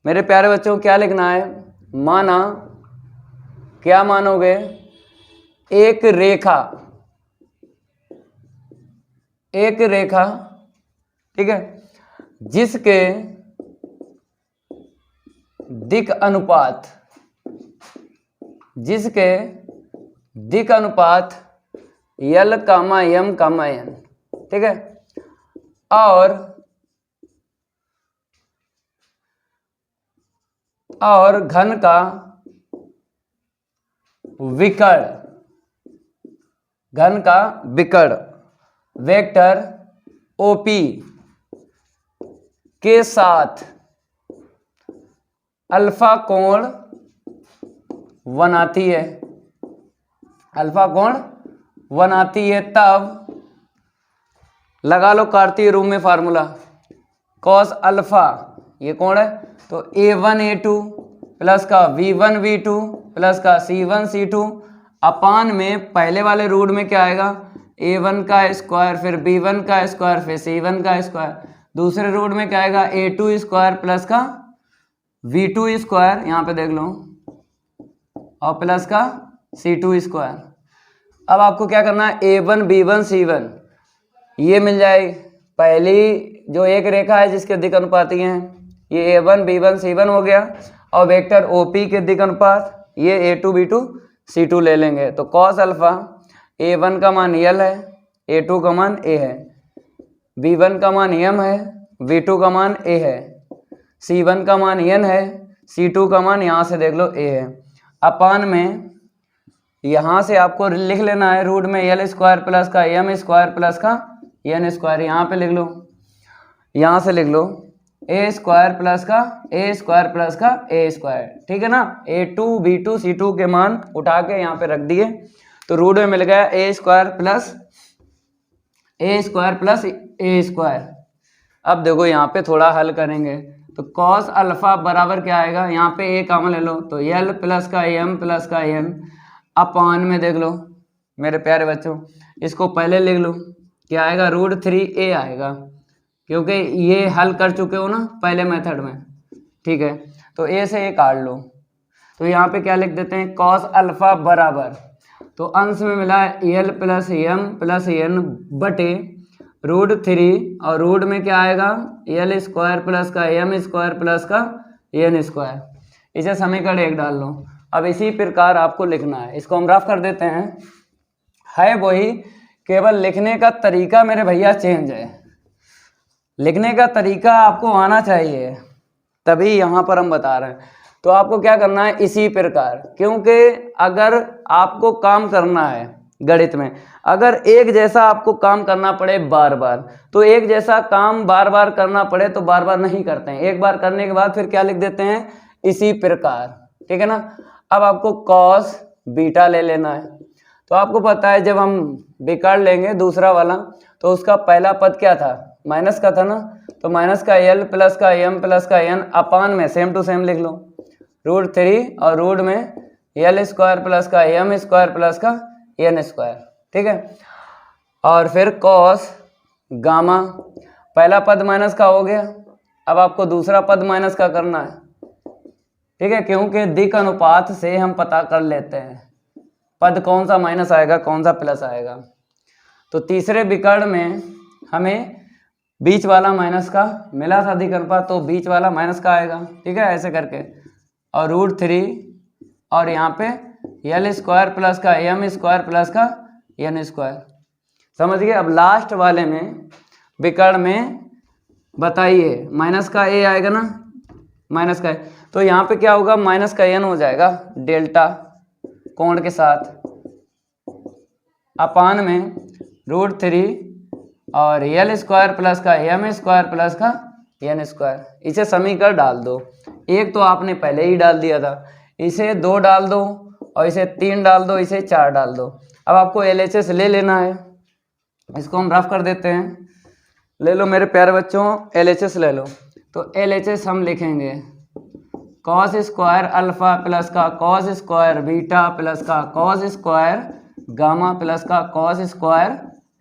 मेरे प्यारे बच्चों क्या लिखना है, माना, क्या मानोगे, एक रेखा, एक रेखा, ठीक है, जिसके दिक अनुपात, जिसके दिक अनुपात यल कामा यम कामा एन, ठीक है, और घन का विकर्ण, घन का विकर्ण वेक्टर ओपी के साथ अल्फा कोण बनाती है, अल्फा कोण बनाती है, तब लगा लो कार्तीय रूप में फार्मूला, कॉस अल्फा, ये कौन है, तो a1 a2 प्लस का v1 v2 प्लस का c1 c2 अपान में पहले वाले रूट में क्या आएगा, a1 का स्क्वायर, फिर b1 का स्क्वायर, फिर c1 का स्क्वायर, दूसरे रूट में क्या आएगा, a2 स्क्वायर प्लस का v2 स्क्वायर, यहाँ पे देख लो, और प्लस का c2 स्क्वायर। अब आपको क्या करना है, a1 b1 c1 ये मिल जाएगी, पहली जो एक रेखा है जिसके दिक अनुपाती हैं, ये a1 b1 c1 हो गया, और वेक्टर OP के दिक अनुपात ये a2 b2 c2 ले लेंगे। तो cos अल्फा a1 का मान यल है, a2 का मान a है, b1 का मान m है, v2 का मान a है, c1 का मान n है, c2 का मान यहाँ से देख लो a है, अपान में यहाँ से आपको लिख लेना है रूट में यल स्क्वायर प्लस का m स्क्वायर प्लस का n स्क्वायर, यहाँ पे लिख लो, यहाँ से लिख लो a स्क्वायर प्लस का a स्क्वायर प्लस का a स्क्वायर, ठीक है ना, a2 b2 c2 के मान उठा के यहाँ पे रख दिए, तो रूट में मिल गया a square plus a square. अब देखो यहाँ पे थोड़ा हल करेंगे, तो cos अल्फा बराबर क्या आएगा, यहाँ पे a कॉमन ले लो, तो यल प्लस का m प्लस का n अपान में देख लो मेरे प्यारे बच्चों, इसको पहले लिख लो, क्या आएगा, √3a आएगा, क्योंकि ये हल कर चुके हो ना पहले मेथड में, ठीक है, तो a से a काट लो, तो यहाँ पे क्या लिख देते हैं, cos अल्फा बराबर, तो अंश में मिला यल प्लस m प्लस n बटे √3, और रूट में क्या आएगा, यल स्क्वायर प्लस का m स्क्वायर प्लस का n स्क्वायर, इसे समीकरण 1 डाल लो। अब इसी प्रकार आपको लिखना है, इसको हम रफ कर देते हैं, है वही, केवल लिखने का तरीका मेरे भैया चेंज है, लिखने का तरीका आपको आना चाहिए, तभी यहाँ पर हम बता रहे हैं। तो आपको क्या करना है, इसी प्रकार, क्योंकि अगर आपको काम करना है गणित में, अगर एक जैसा आपको काम करना पड़े बार बार, तो एक जैसा काम बार बार करना पड़े तो बार बार नहीं करते हैं, एक बार करने के बाद फिर क्या लिख देते हैं, इसी प्रकार, ठीक है ना। अब आपको cos बीटा ले लेना है, तो आपको पता है जब हम विकर्ण लेंगे दूसरा वाला, तो उसका पहला पद क्या था, माइनस का था ना, तो माइनस का यल प्लस का m प्लस का n अपान में सेम टू सेम लिख लो, √3 और रूट में यल स्क्वायर प्लस का m स्क्वायर प्लस का n स्क्वायर, ठीक है, और फिर cos गामा, पहला पद माइनस का हो गया, अब आपको दूसरा पद माइनस का करना है, ठीक है, क्योंकि दिक अनुपात से हम पता कर लेते हैं पद कौन सा माइनस आएगा कौन सा प्लस आएगा। तो तीसरे विकर्ण में हमें बीच वाला माइनस का मिला था दिक अनुपात, तो बीच वाला माइनस का आएगा, ठीक है, ऐसे करके, और √3 और यहाँ पे यल स्क्वायर प्लस का m स्क्वायर प्लस का n स्क्वायर, समझ गए। अब लास्ट वाले में विकर्ण में बताइए माइनस का ए आएगा ना, माइनस का ए, तो यहाँ पे क्या होगा, माइनस का एन हो जाएगा डेल्टा कोण के साथ अपान में √3 और एल स्क्वायर प्लस का एम स्क्वायर प्लस का एन स्क्वायर। इसे समीकरण डाल दो, एक तो आपने पहले ही डाल दिया था, इसे 2 डाल दो और इसे 3 डाल दो, इसे 4 डाल दो। अब आपको LHS ले लेना है, इसको हम रफ कर देते हैं। ले लो मेरे प्यारे बच्चों, LHS ले लो। तो LHS हम लिखेंगे कॉस स्क्वायर अल्फा प्लस का कॉस स्क्वायर बीटा प्लस का कॉस स्क्वायर गामा प्लस का कॉस स्क्वायर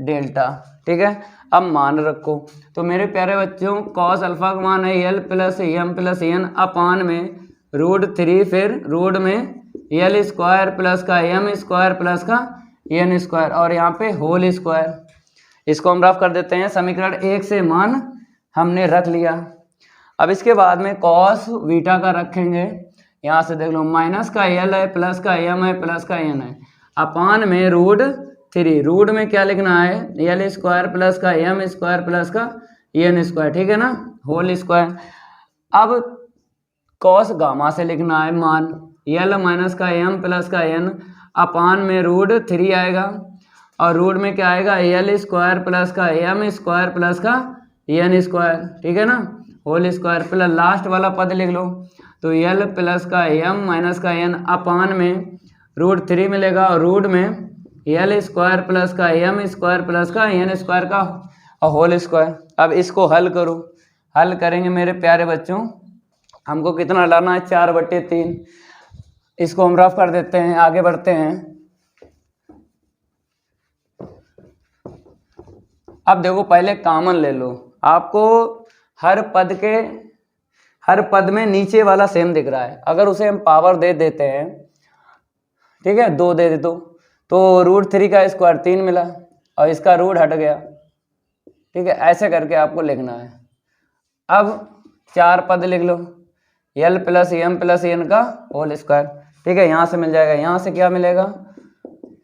डेल्टा। ठीक है, अब मान रखो। तो मेरे प्यारे बच्चों कॉस अल्फा का मान है l plus M plus n अपान में √3 फिर रूट में एल स्क्वायर प्लस का एम स्क्वायर प्लस का एन स्क्वायर और यहाँ पे होल स्क्वायर। इसको हम रफ कर देते हैं। समीकरण 1 से मान हमने रख लिया। अब इसके बाद में कॉस बीटा का रखेंगे, यहाँ से देख लो माइनस का एल है प्लस का एम है प्लस का एन है अपान में √3 रूट में क्या लिखना है, एल स्क्वायर प्लस का एम स्क्वायर प्लस का एन स्क्वायर। ठीक है ना, होल स्क्वायर। अब कॉस गामा से लिखना है मान एल माइनस का एम प्लस का एन अपान में √3 आएगा और रूट में क्या आएगा, एल स्क्वायर प्लस का एम स्क्वायर प्लस का एन स्क्वायर। ठीक है ना, होल स्क्वायर प्लस लास्ट वाला पद लिख लो। तो एल प्लस का एम माइनस का एन अपान में √3 मिलेगा और रूट में एल स्क्वायर प्लस का एम स्क्वायर प्लस का एन स्क्वायर का होल स्क्वायर। अब इसको हल करो, हल करेंगे मेरे प्यारे बच्चों। हमको कितना लाना है, 4/3। इसको हम रफ कर देते हैं, आगे बढ़ते हैं। अब देखो पहले कॉमन ले लो। आपको हर पद में नीचे वाला सेम दिख रहा है, अगर उसे हम पावर दे देते हैं, ठीक है 2 दे दे तो √3 का स्क्वायर 3 मिला और इसका रूट हट गया। ठीक है, ऐसे करके आपको लिखना है। अब 4 पद लिख लो, l plus M plus N का होल स्क्वायर। ठीक है, यहाँ से मिल जाएगा, यहाँ से क्या मिलेगा,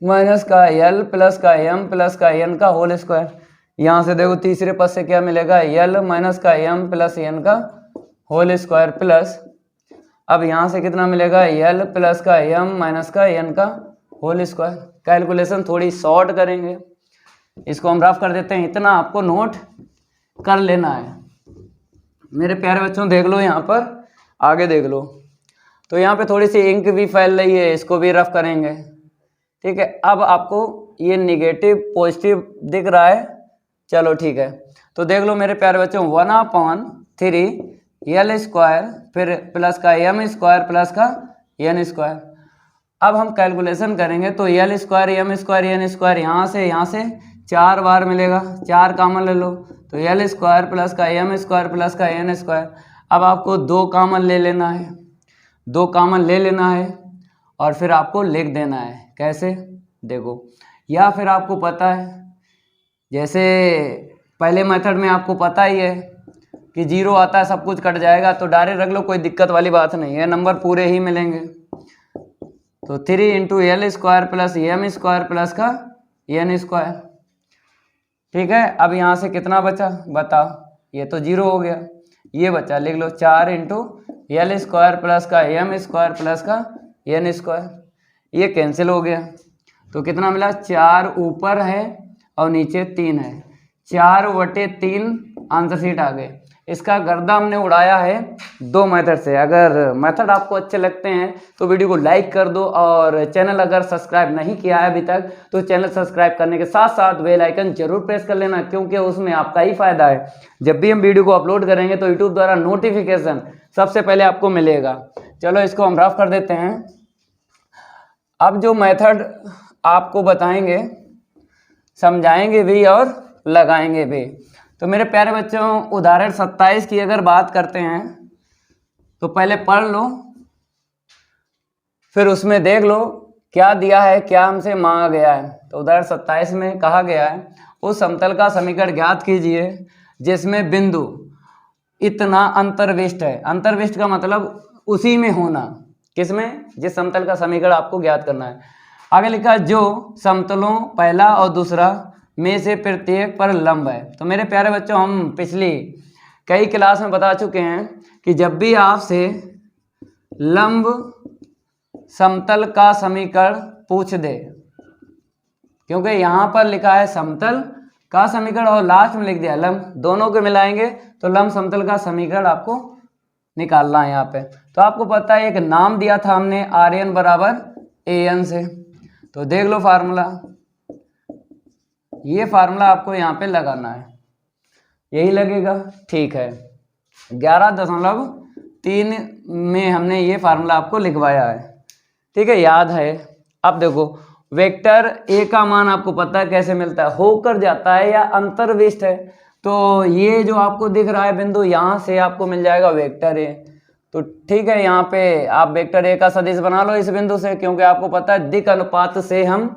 माइनस का एल प्लस का एम प्लस का एन का होल स्क्वायर। यहाँ से देखो तीसरे पद से क्या मिलेगा, एल माइनस का एम प्लस एन का होल स्क्वायर प्लस, अब यहाँ से कितना मिलेगा, एल प्लस का एम माइनस का एन का होल स्क्वायर। कैलकुलेशन थोड़ी शॉर्ट करेंगे, इसको हम रफ कर देते हैं। इतना आपको नोट कर लेना है मेरे प्यारे बच्चों। देख लो यहाँ पर, आगे देख लो। तो यहाँ पे थोड़ी सी इंक भी फैल रही है, इसको भी रफ करेंगे। ठीक है, अब आपको ये निगेटिव पॉजिटिव दिख रहा है, चलो ठीक है। तो देख लो मेरे प्यारे बच्चों, 1/3 एल स्क्वायर फिर प्लस का एम स्क्वायर प्लस का एन स्क्वायर। अब हम कैलकुलेशन करेंगे तो L square M square N square यहाँ से 4 बार मिलेगा, 4 कॉमन ले लो। तो एल स्क्वायर प्लस का एम स्क्वायर प्लस का एन स्क्वायर। अब आपको 2 कॉमन ले लेना है, 2 कॉमन ले लेना है और फिर आपको लिख देना है। कैसे देखो, या फिर आपको पता है जैसे पहले मेथड में आपको पता ही है कि 0 आता है सब कुछ कट जाएगा, तो डायरेक्ट रख लो, कोई दिक्कत वाली बात नहीं है, नंबर पूरे ही मिलेंगे। तो 3 × L square plus M square plus का एन स्क्वायर। ठीक है, अब यहाँ से कितना बचा बताओ, ये तो 0 हो गया, ये बचा लिख लो 4 × एल स्क्वायर प्लस का एम स्क्वायर प्लस का एन स्क्वायर। ये कैंसिल हो गया, तो कितना मिला, 4 ऊपर है और नीचे 3 है, 4/3 आंसर शीट आ गए। इसका गर्दा हमने उड़ाया है 2 मेथड से। अगर मेथड आपको अच्छे लगते हैं तो वीडियो को लाइक कर दो और चैनल अगर सब्सक्राइब नहीं किया है अभी तक तो चैनल सब्सक्राइब करने के साथ साथ बेल आइकन जरूर प्रेस कर लेना, क्योंकि उसमें आपका ही फायदा है। जब भी हम वीडियो को अपलोड करेंगे तो यूट्यूब द्वारा नोटिफिकेशन सबसे पहले आपको मिलेगा। चलो इसको हम रफ कर देते हैं। अब जो मेथड आपको बताएंगे, समझाएंगे भी और लगाएंगे भी। तो मेरे प्यारे बच्चों, उदाहरण 27 की अगर बात करते हैं तो पहले पढ़ लो, फिर उसमें देख लो क्या दिया है, क्या हमसे मांगा गया है। तो उदाहरण 27 में कहा गया है, उस समतल का समीकरण ज्ञात कीजिए जिसमें बिंदु इतना अंतर्विष्ट है। अंतर्विष्ट का मतलब उसी में होना, किसमें, जिस समतल का समीकरण आपको ज्ञात करना है। आगे लिखा है जो समतलों पहला और दूसरा में से प्रत्येक पर लंब है। तो मेरे प्यारे बच्चों, हम पिछली कई क्लास में बता चुके हैं कि जब भी आपसे लंब समतल का समीकरण पूछ दे, क्योंकि यहाँ पर लिखा है समतल का समीकरण और लास्ट में लिख दिया लंब, दोनों को मिलाएंगे तो लंब समतल का समीकरण आपको निकालना है यहाँ पे। तो आपको पता है एक नाम दिया था हमने आर एन बराबर ए एन से, तो देख लो फार्मूला, ये फार्मूला आपको यहाँ पे लगाना है, यही लगेगा। ठीक है, 11.3 में हमने ये फार्मूला आपको लिखवाया है, ठीक है, याद है। अब देखो वेक्टर ए का मान आपको पता है कैसे मिलता है, होकर जाता है या अंतर्विष्ट है। तो ये जो आपको दिख रहा है बिंदु, यहाँ से आपको मिल जाएगा वेक्टर ए। तो ठीक है, यहाँ पे आप वेक्टर ए का सदिश बना लो इस बिंदु से, क्योंकि आपको पता है दिक् अनुपात से हम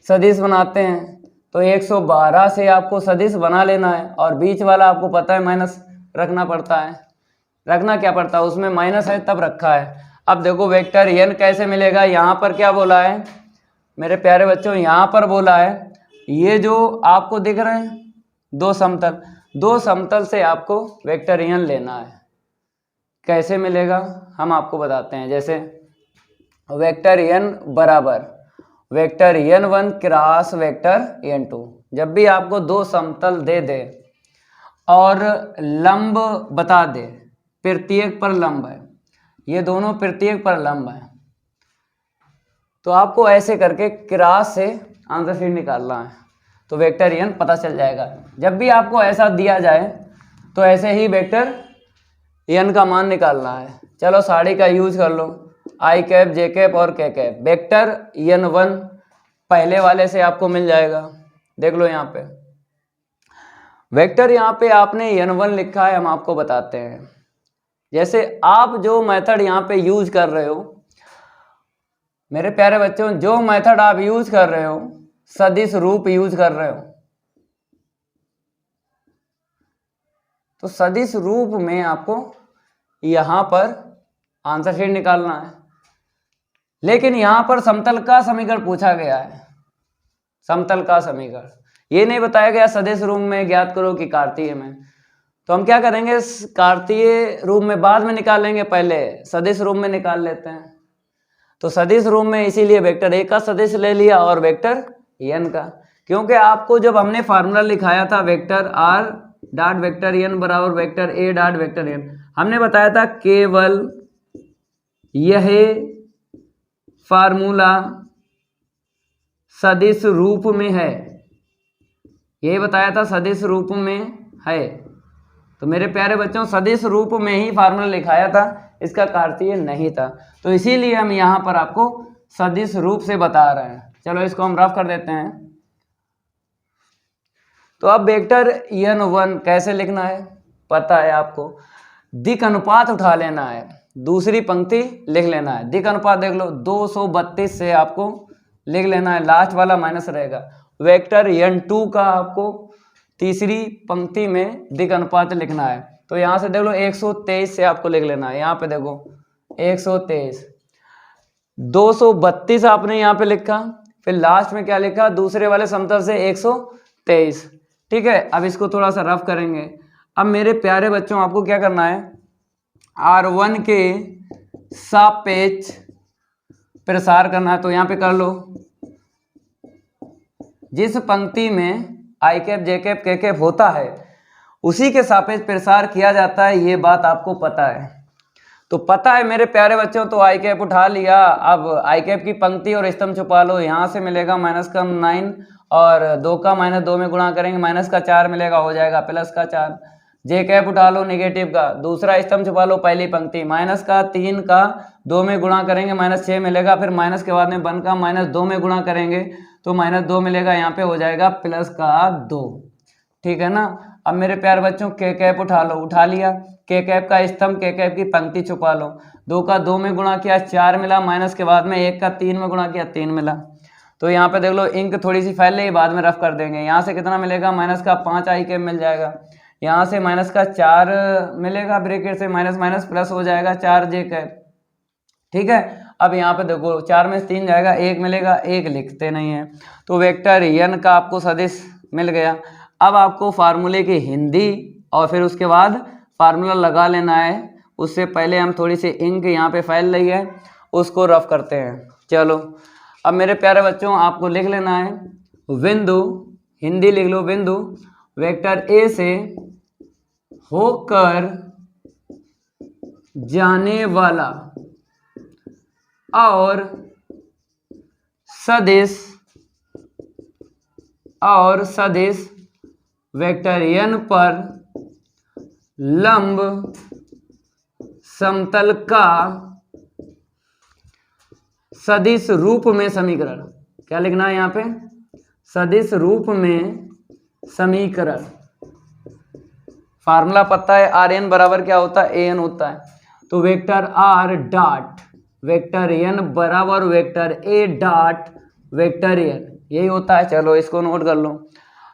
सदिश बनाते हैं। तो 112 से आपको सदिश बना लेना है, और बीच वाला आपको पता है माइनस रखना पड़ता है। रखना क्या पड़ता है, उसमें माइनस है तब रखा है। अब देखो वेक्टर एन कैसे मिलेगा, यहाँ पर क्या बोला है मेरे प्यारे बच्चों, यहाँ पर बोला है ये जो आपको दिख रहे हैं दो समतल से आपको वेक्टर एन लेना है। कैसे मिलेगा हम आपको बताते हैं। जैसे वेक्टर एन बराबर vector N one cross vector N two, जब भी आपको दो समतल दे दे और लंब बता दे, प्रत्येक पर लंब है, ये दोनों प्रत्येक पर लंब है, तो आपको ऐसे करके क्रॉस से आंसर शीट निकालना है, तो वेक्टर एन पता चल जाएगा। जब भी आपको ऐसा दिया जाए तो ऐसे ही वेक्टर एन का मान निकालना है। चलो साड़ी का यूज कर लो, आई कैप जे कैप और के कैप, वेक्टर एन वन पहले वाले से आपको मिल जाएगा। देख लो यहाँ पे वेक्टर, यहाँ पे आपने एन वन लिखा है, हम आपको बताते हैं। जैसे आप जो मेथड यहाँ पे यूज कर रहे हो मेरे प्यारे बच्चों, जो मेथड आप यूज कर रहे हो, सदिश रूप यूज कर रहे हो, तो सदिश रूप में आपको यहाँ पर आंसर शीट निकालना है। लेकिन यहाँ पर समतल का समीकरण पूछा गया है, समतल का समीकरण, ये नहीं बताया गया सदिश रूप में ज्ञात करो कि कार्तीय में। तो हम क्या करेंगे, कार्तीय रूप में बाद में निकालेंगे, पहले सदिश रूप में निकाल लेते हैं। तो सदिश रूप में इसीलिए वेक्टर ए का सदिश ले लिया और वेक्टर एन का, क्योंकि आपको जब हमने फार्मूला लिखाया था vector r dot vector N बराबर वेक्टर ए डॉट वेक्टर एन, हमने बताया था केवल यह फार्मूला सदिश रूप में है, ये बताया था सदिश रूप में है। तो मेरे प्यारे बच्चों, सदिश रूप में ही फार्मूला लिखाया था, इसका कार्तीय नहीं था, तो इसीलिए हम यहाँ पर आपको सदिश रूप से बता रहे हैं। चलो इसको हम रफ कर देते हैं। तो अब वेक्टर एन वन कैसे लिखना है पता है आपको, दिक् अनुपात उठा लेना है, दूसरी पंक्ति लिख लेना है। दिक् अनुपात देख लो, 232 से आपको लिख लेना है, लास्ट वाला माइनस रहेगा। वेक्टर एन टू का आपको तीसरी पंक्ति में दिक् अनुपात लिखना है, तो यहाँ से देख लो 123 से आपको लिख लेना है। यहाँ पे देखो 123, 232 आपने यहाँ पे लिखा, फिर लास्ट में क्या लिखा, दूसरे वाले समतल से 123। ठीक है, अब इसको थोड़ा सा रफ करेंगे। अब मेरे प्यारे बच्चों, आपको क्या करना है, R1 के सापेक्ष प्रसार करना है, तो यहाँ पे कर लो। जिस पंक्ति में आई कैप जे कैप के कैप होता है उसी के सापेक्ष प्रसार किया जाता है, ये बात आपको पता है। तो पता है मेरे प्यारे बच्चों, तो आई कैप उठा लिया। अब आई कैप की पंक्ति और स्तंभ छुपा लो, यहाँ से मिलेगा माइनस का 9 और 2 का माइनस 2 में गुणा करेंगे, माइनस का 4 मिलेगा, हो जाएगा प्लस का 4। जे कैप उठा लो नेगेटिव का, दूसरा स्तंभ छुपा लो, पहली पंक्ति माइनस का 3 का 2 में गुणा करेंगे, माइनस 6 मिलेगा, फिर माइनस के बाद में 1 का माइनस 2 में गुणा करेंगे तो माइनस 2 मिलेगा, यहाँ पे हो जाएगा प्लस का 2। ठीक है ना। अब मेरे प्यारे बच्चों के कैप उठा लो, उठा लिया, के कैप का स्तंभ के कैप की पंक्ति छुपा लो, 2 का 2 में गुणा किया 4 मिला, माइनस के बाद में 1 का 3 में गुणा किया 3 मिला। तो यहाँ पे देख लो इंक थोड़ी सी फैल रही, बाद में रफ कर देंगे। यहाँ से कितना मिलेगा, माइनस का 5 आई कैप मिल जाएगा, यहाँ से माइनस का 4 मिलेगा, ब्रैकेट से माइनस माइनस प्लस हो जाएगा 4 जे कैप। ठीक है, अब यहाँ पे देखो 4 में 3 जाएगा, 1 मिलेगा, 1 लिखते नहीं है। तो वेक्टर एन का आपको सदिश मिल गया। अब आपको फार्मूले की हिंदी और फिर उसके बाद फार्मूला लगा लेना है। उससे पहले हम थोड़ी सी इंक यहाँ पे फैल रही है उसको रफ करते हैं। चलो अब मेरे प्यारे बच्चों आपको लिख लेना है बिंदु, हिंदी लिख लो, बिंदु वेक्टर ए से होकर जाने वाला और सदिश वेक्टर n पर लंब समतल का सदिश रूप में समीकरण। क्या लिखना है यहाँ पे? सदिश रूप में समीकरण। फार्मूला पता है, आर एन बराबर क्या होता है? ए एन होता है। तो vector r dot vector N बराबर वेक्टर ए डॉट वेक्टर एन, यही होता है। चलो इसको नोट कर लो,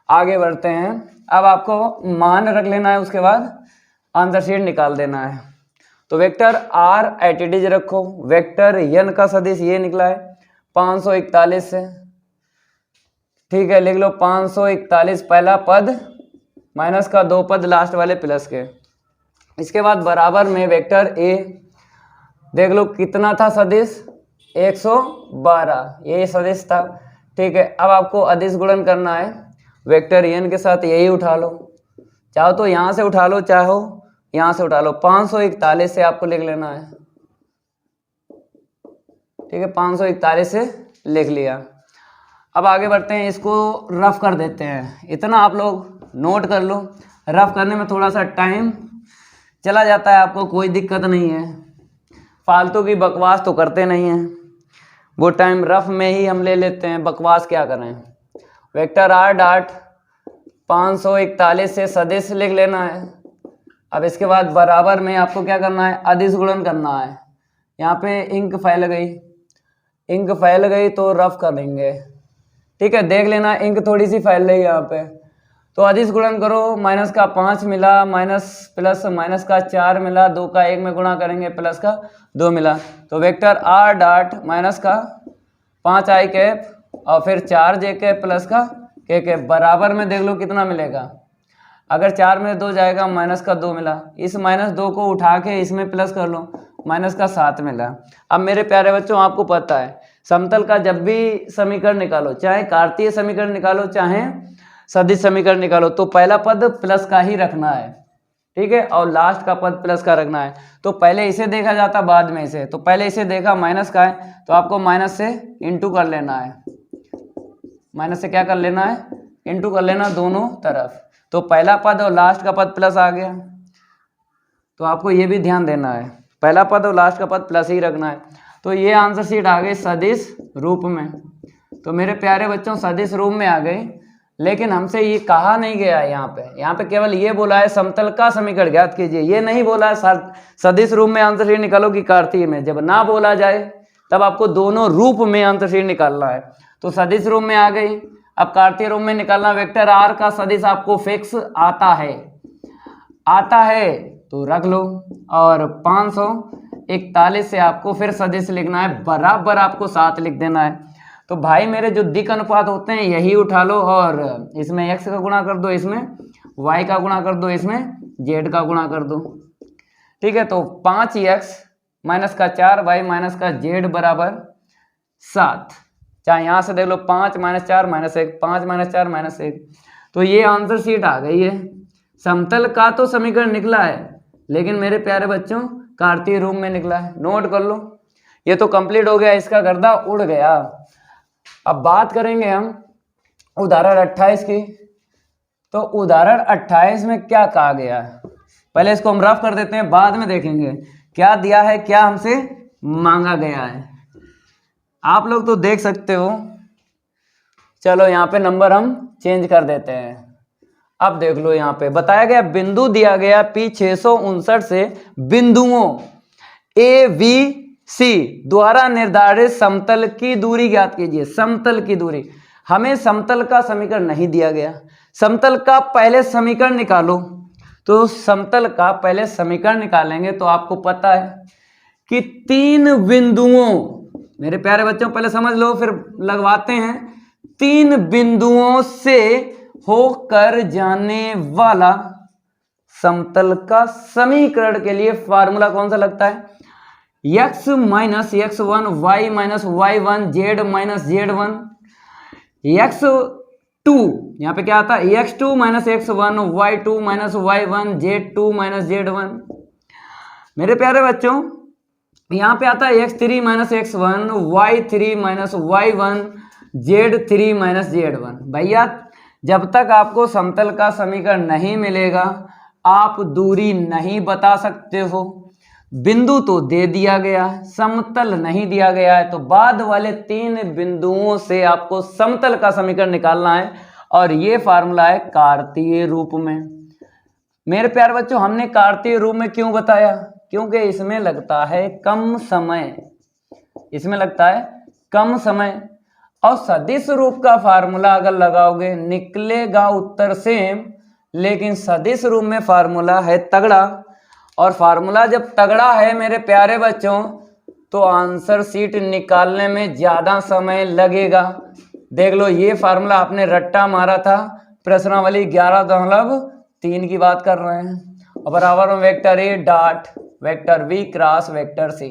आगे बढ़ते हैं। अब आपको मान रख लेना है, उसके बाद आंसर शीट निकाल देना है। तो वेक्टर आर एटीडीज रखो, वेक्टर एन का सदिश ये निकला है 541 से, ठीक है, लिख लो 541 पहला पद माइनस का 2 पद लास्ट वाले प्लस के। इसके बाद बराबर में वेक्टर ए, देख लो कितना था सदिश 112, ये सदिश था, ठीक है। अब आपको अदिश गुणन करना है वेक्टर एन के साथ, यही उठा लो, चाहो तो यहाँ से उठा लो, चाहो यहाँ से उठा लो। 541 से आपको लिख लेना है, ठीक है, 541 से लिख लिया। अब आगे बढ़ते हैं, इसको रफ कर देते हैं। इतना आप लोग नोट कर लो, रफ करने में थोड़ा सा टाइम चला जाता है, आपको कोई दिक्कत नहीं है, फालतू की बकवास तो करते नहीं हैं, वो टाइम रफ में ही हम ले लेते हैं, बकवास क्या करें। वेक्टर आर डॉट 541 से सदिश लिख लेना है। अब इसके बाद बराबर में आपको क्या करना है? अदिश गुणन करना है। यहाँ पे इंक फैल गई, इंक फैल गई तो रफ कर देंगे, ठीक है, देख लेना इंक थोड़ी सी फैल रही है यहाँ पे। तो अदिश गुणन करो, माइनस का 5 मिला, माइनस प्लस माइनस का 4 मिला, 2 का 1 में गुणा करेंगे, प्लस का 2 मिला। तो वेक्टर आर डॉट माइनस का 5 आई कैप और फिर 4 जे कैप प्लस का के कैप बराबर में देख लो कितना मिलेगा। अगर 4 में 2 जाएगा, माइनस का 2 मिला, इस -2 को उठा के इसमें प्लस कर लो, माइनस का 7 मिला। अब मेरे प्यारे बच्चों आपको पता है समतल का जब भी समीकरण निकालो, चाहे कार्तीय समीकरण निकालो चाहे सदिश समीकरण निकालो, तो पहला पद प्लस का ही रखना है, ठीक है, और लास्ट का पद प्लस का रखना है। तो पहले इसे देखा जाता, बाद में इसे, तो पहले इसे देखा माइनस का है तो आपको माइनस से इंटू कर लेना है, माइनस से क्या कर लेना है? इंटू कर लेना दोनों तरफ। तो पहला पद और लास्ट का पद प्लस आ गया, तो आपको ये भी ध्यान देना है, पहला पद और लास्ट का पद प्लस ही रखना है। तो ये आंसर शीट आ गई सदिश रूप में। तो मेरे प्यारे बच्चों सदिश रूप में आ गई, लेकिन हमसे ये कहा नहीं गया है यहाँ पे केवल ये बोला है समतल का समीकरण ज्ञात कीजिए, ये नहीं बोला है सदिश रूप में आंसर शीट निकालो कि कार्तीय में। जब ना बोला जाए तब आपको दोनों रूप में आंसर शीट निकालना है। तो सदिश रूप में आ गई, अब कार्तीय रूप में निकालना। वेक्टर आर का सदिश आपको फिक्स आता है तो रख लो, और 541 से आपको फिर सदिश लिखना है, बराबर आपको 7 लिख देना है। तो भाई मेरे जो दिक अनुपात होते हैं यही उठा लो, और इसमें x का गुणा कर दो, इसमें y का गुणा कर दो, इसमें z का गुणा कर दो, ठीक है। तो 5x माइनस का 4y माइनस का z बराबर 7। चाहे यहाँ से देख लो 5 - 4 - 1, 5 - 4 - 1। तो ये आंसर शीट आ गई है। समतल का तो समीकरण निकला है, लेकिन मेरे प्यारे बच्चों कार्तीय रूप में निकला है, नोट कर लो। ये तो कंप्लीट हो गया, इसका गर्दा उड़ गया। अब बात करेंगे हम उदाहरण 28 की। तो उदाहरण 28 में क्या कहा गया है, पहले इसको हम रफ कर देते हैं, बाद में देखेंगे क्या दिया है, क्या हमसे मांगा गया है। आप लोग तो देख सकते हो, चलो यहाँ पे नंबर हम चेंज कर देते हैं। अब देख लो, यहाँ पे बताया गया बिंदु दिया गया P 659 से बिंदुओं ए बी सी द्वारा निर्धारित समतल की दूरी ज्ञात कीजिए। समतल की दूरी, हमें समतल का समीकरण नहीं दिया गया, समतल का पहले समीकरण निकालो। तो समतल का पहले समीकरण निकालेंगे तो आपको पता है कि 3 बिंदुओं, मेरे प्यारे बच्चों पहले समझ लो फिर लगवाते हैं, 3 बिंदुओं से होकर जाने वाला समतल का समीकरण के लिए फार्मूला कौन सा लगता है? x minus x1 y minus y1 z minus z1 x2 यहाँ पे क्या आता है? x2 minus x1 y2 minus y1 z2 minus z1। मेरे प्यारे बच्चों यहाँ पे आता है x3 minus x1 y3 minus y1 z3 minus z1। भैया जब तक आपको समतल का समीकरण नहीं मिलेगा आप दूरी नहीं बता सकते हो। बिंदु तो दे दिया गया है, समतल नहीं दिया गया है, तो बाद वाले 3 बिंदुओं से आपको समतल का समीकरण निकालना है और ये फार्मूला है कार्तीय रूप में। मेरे प्यारे बच्चों हमने कार्तीय रूप में क्यों बताया? क्योंकि इसमें लगता है कम समय, इसमें लगता है कम समय। और सदिश रूप का फार्मूला अगर लगाओगे निकलेगा उत्तर सेम, लेकिन सदिश रूप में फार्मूला है तगड़ा, और फार्मूला जब तगड़ा है मेरे प्यारे बच्चों तो आंसर शीट निकालने में ज़्यादा समय लगेगा। देख लो ये फार्मूला आपने रट्टा मारा था, प्रश्नावली 11.3 की बात कर रहे हैं, और बराबर में वेक्टर ए dot vector B cross vector C,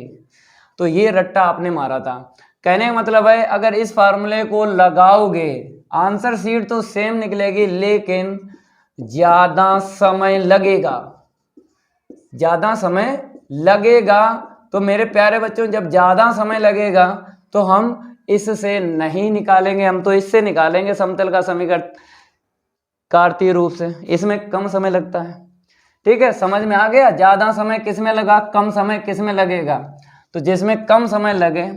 तो ये रट्टा आपने मारा था। कहने का मतलब है अगर इस फार्मूले को लगाओगे आंसर शीट तो सेम निकलेगी, लेकिन ज़्यादा समय लगेगा, ज़्यादा समय लगेगा। तो मेरे प्यारे बच्चों जब ज़्यादा समय लगेगा तो हम इससे नहीं निकालेंगे, हम तो इससे निकालेंगे समतल का समीकरण कार्तीय रूप से, इसमें कम समय लगता है। ठीक है, समझ में आ गया? ज़्यादा समय किस में लगा, कम समय किस में लगेगा, तो जिसमें कम समय लगे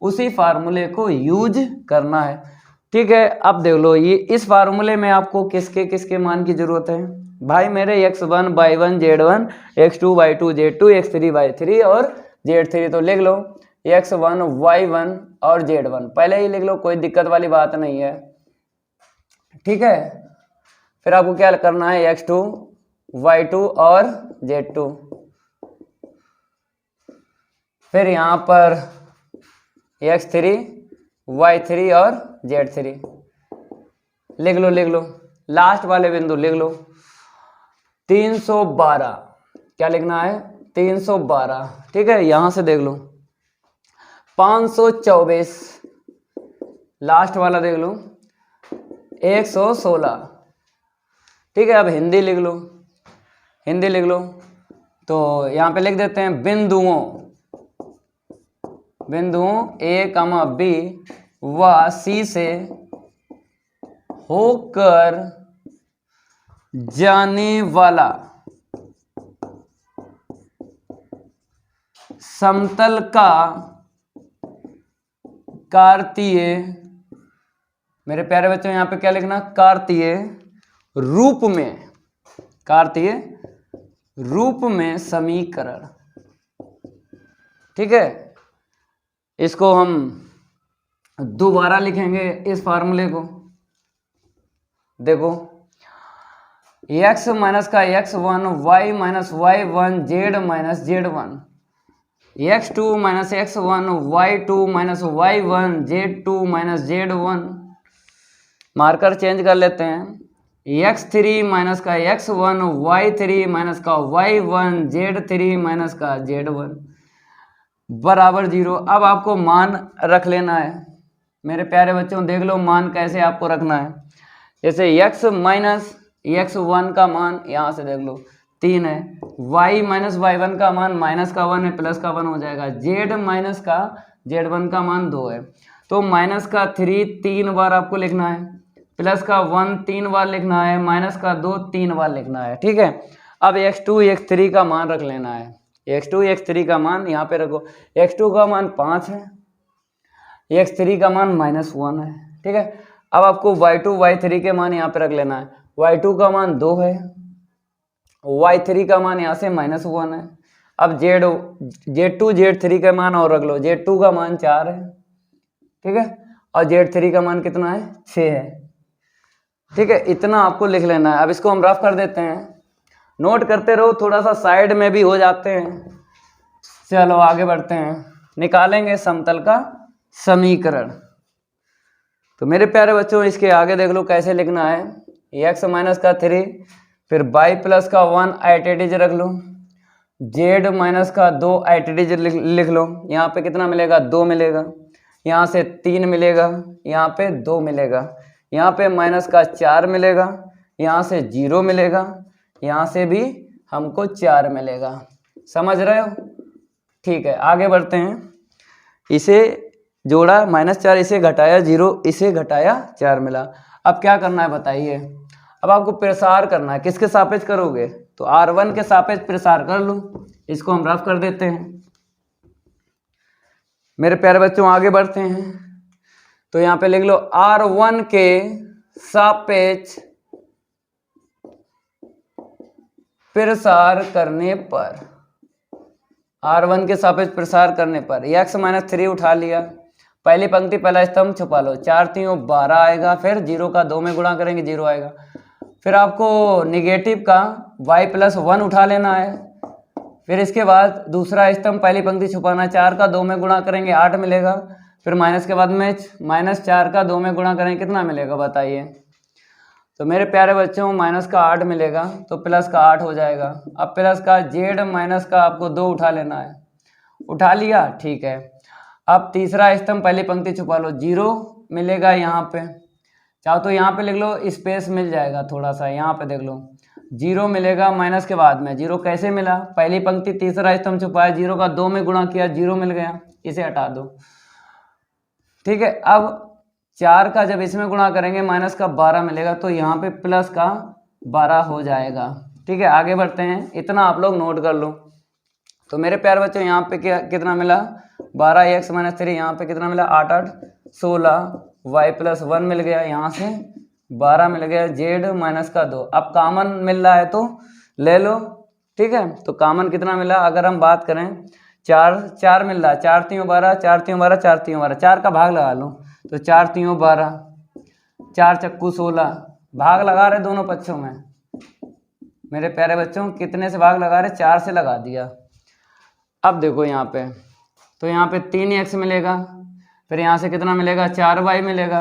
उसी फार्मूले को यूज करना है। ठीक है, अब देख लो ये इस फार्मूले में आपको किसके किसके मान की जरूरत है? भाई मेरे x1 y1 z1 x2 y2 z2 x3 y3 और z3, तो लिख लो x1 y1 और z1 पहले ही लिख लो, कोई दिक्कत वाली बात नहीं है। ठीक है, फिर आपको क्या करना है x2 y2 और z2, फिर यहाँ पर x3 y3 और z3 लिख लो, लास्ट वाले बिंदु लिख लो 312, क्या लिखना है? 312। ठीक है, यहां से देख लो 524, लास्ट वाला देख लो 116। ठीक है, अब हिंदी लिख लो, तो यहां पे लिख देते हैं बिंदुओं ए, बी व सी से होकर जाने वाला समतल का कार्तीय, मेरे प्यारे बच्चों यहां पे क्या लिखना? कार्तीय रूप में समीकरण। ठीक है, इसको हम दोबारा लिखेंगे इस फार्मूले को। देखो x माइनस का x1 y minus y1 z minus z1 x2 minus x1 y2 minus y1 z2 minus z1, marker change कर लेते हैं। x3 माइनस का x1 y3 माइनस का y1 z3 माइनस का z1 बराबर 0। अब आपको मान रख लेना है मेरे प्यारे बच्चों, देख लो मान कैसे आपको रखना है। जैसे x माइनस x1 का मान यहाँ से देख लो 3 है, y माइनस y1 का मान माइनस का 1 है, प्लस का 1 हो जाएगा, z माइनस का z1 का मान 2 है, तो माइनस का 3 3 बार आपको लिखना है, प्लस का 1 3 बार लिखना है, माइनस का 2 3 बार लिखना है। ठीक है, अब x2 x3 का मान रख लेना है, x2 x3 का मान यहाँ पे रखो, x2 का मान 5 है, x3 का मान -1 है। ठीक है, अब आपको y2 y3 के मान यहाँ पे रख लेना है, y2 का मान 2 है, y3 का मान यहाँ से -1 है। अब z2 z3 का मान और रख लो, z2 का मान 4 है। ठीक है, और z3 का मान कितना है? 6 है। ठीक है, इतना आपको लिख लेना है। अब इसको हम रफ कर देते हैं, नोट करते रहो, थोड़ा सा साइड में भी हो जाते हैं। चलो आगे बढ़ते हैं, निकालेंगे समतल का समीकरण। तो मेरे प्यारे बच्चों इसके आगे देख लो कैसे लिखना है। एक्स माइनस का 3, फिर वाई प्लस का 1 आइटेडिज रख लो, जेड माइनस का 2 आइटेडिज लिख लो। यहाँ पे कितना मिलेगा? 2 मिलेगा, यहाँ से 3 मिलेगा, यहाँ पे 2 मिलेगा, यहाँ पे माइनस का 4 मिलेगा, यहाँ से 0 मिलेगा, यहाँ से भी हमको 4 मिलेगा। समझ रहे हो? ठीक है, आगे बढ़ते हैं। इसे जोड़ा -4, इसे घटाया 0, इसे घटाया 4 मिला। अब क्या करना है बताइए? अब आपको प्रसार करना है। किसके सापेक्ष करोगे? तो R1 के सापेक्ष प्रसार कर लो। इसको हम रफ कर देते हैं। मेरे प्यारे बच्चों आगे बढ़ते हैं। तो यहाँ पे लिख लो R1 के सापेक्ष प्रसार करने पर, R1 के सापेक्ष प्रसार करने पर x माइनस 3 उठा लिया, पहली पंक्ति पहला स्तंभ छुपा लो, 4 3 12 आएगा, फिर 0 का 2 में गुणा करेंगे 0 आएगा। फिर आपको निगेटिव का y प्लस 1 उठा लेना है, फिर इसके बाद दूसरा स्तंभ पहली पंक्ति छुपाना, 4 का 2 में गुणा करेंगे 8 मिलेगा, फिर माइनस के बाद में -4 का 2 में गुणा करेंगे कितना मिलेगा बताइए? तो मेरे प्यारे बच्चों माइनस का 8 मिलेगा, तो प्लस का 8 हो जाएगा। अब प्लस का जेड माइनस का आपको 2 उठा लेना है, उठा लिया, ठीक है। अब तीसरा स्तंभ पहली पंक्ति छुपा लो, 0 मिलेगा यहाँ पे, चाहो तो यहाँ पे लिख लो, स्पेस मिल जाएगा थोड़ा सा, यहाँ पे देख लो 0 मिलेगा माइनस के बाद में। 0 कैसे मिला? पहली पंक्ति तीसरा स्तंभ छुपाया, 0 का 2 में गुणा किया, 0 मिल गया, इसे हटा दो, ठीक है। अब 4 का जब इसमें गुणा करेंगे माइनस का 12 मिलेगा, तो यहाँ पे प्लस का 12 हो जाएगा, ठीक है। आगे बढ़ते हैं, इतना आप लोग नोट कर लो। तो मेरे प्यारे बच्चों यहाँ पे कितना मिला? 12 x माइनस 3, यहाँ पे कितना मिला? 8 8 16, y प्लस 1 मिल गया, यहाँ से 12 मिल गया, जेड माइनस का 2। अब कामन मिल रहा है तो ले लो, ठीक है। तो कामन कितना मिला? अगर हम बात करें 4 मिल रहा है, 4 3 12, 4 3 12, 4 3 12, 4 का भाग लगा लो, तो 4 3 12, 4 चक्कू 16, भाग लगा रहे दोनों पक्षों में। मेरे प्यारे बच्चों कितने से भाग लगा रहे? 4 से लगा दिया। अब देखो यहाँ पे, तो यहाँ पे 3x मिलेगा, फिर यहाँ से कितना मिलेगा? 4y मिलेगा,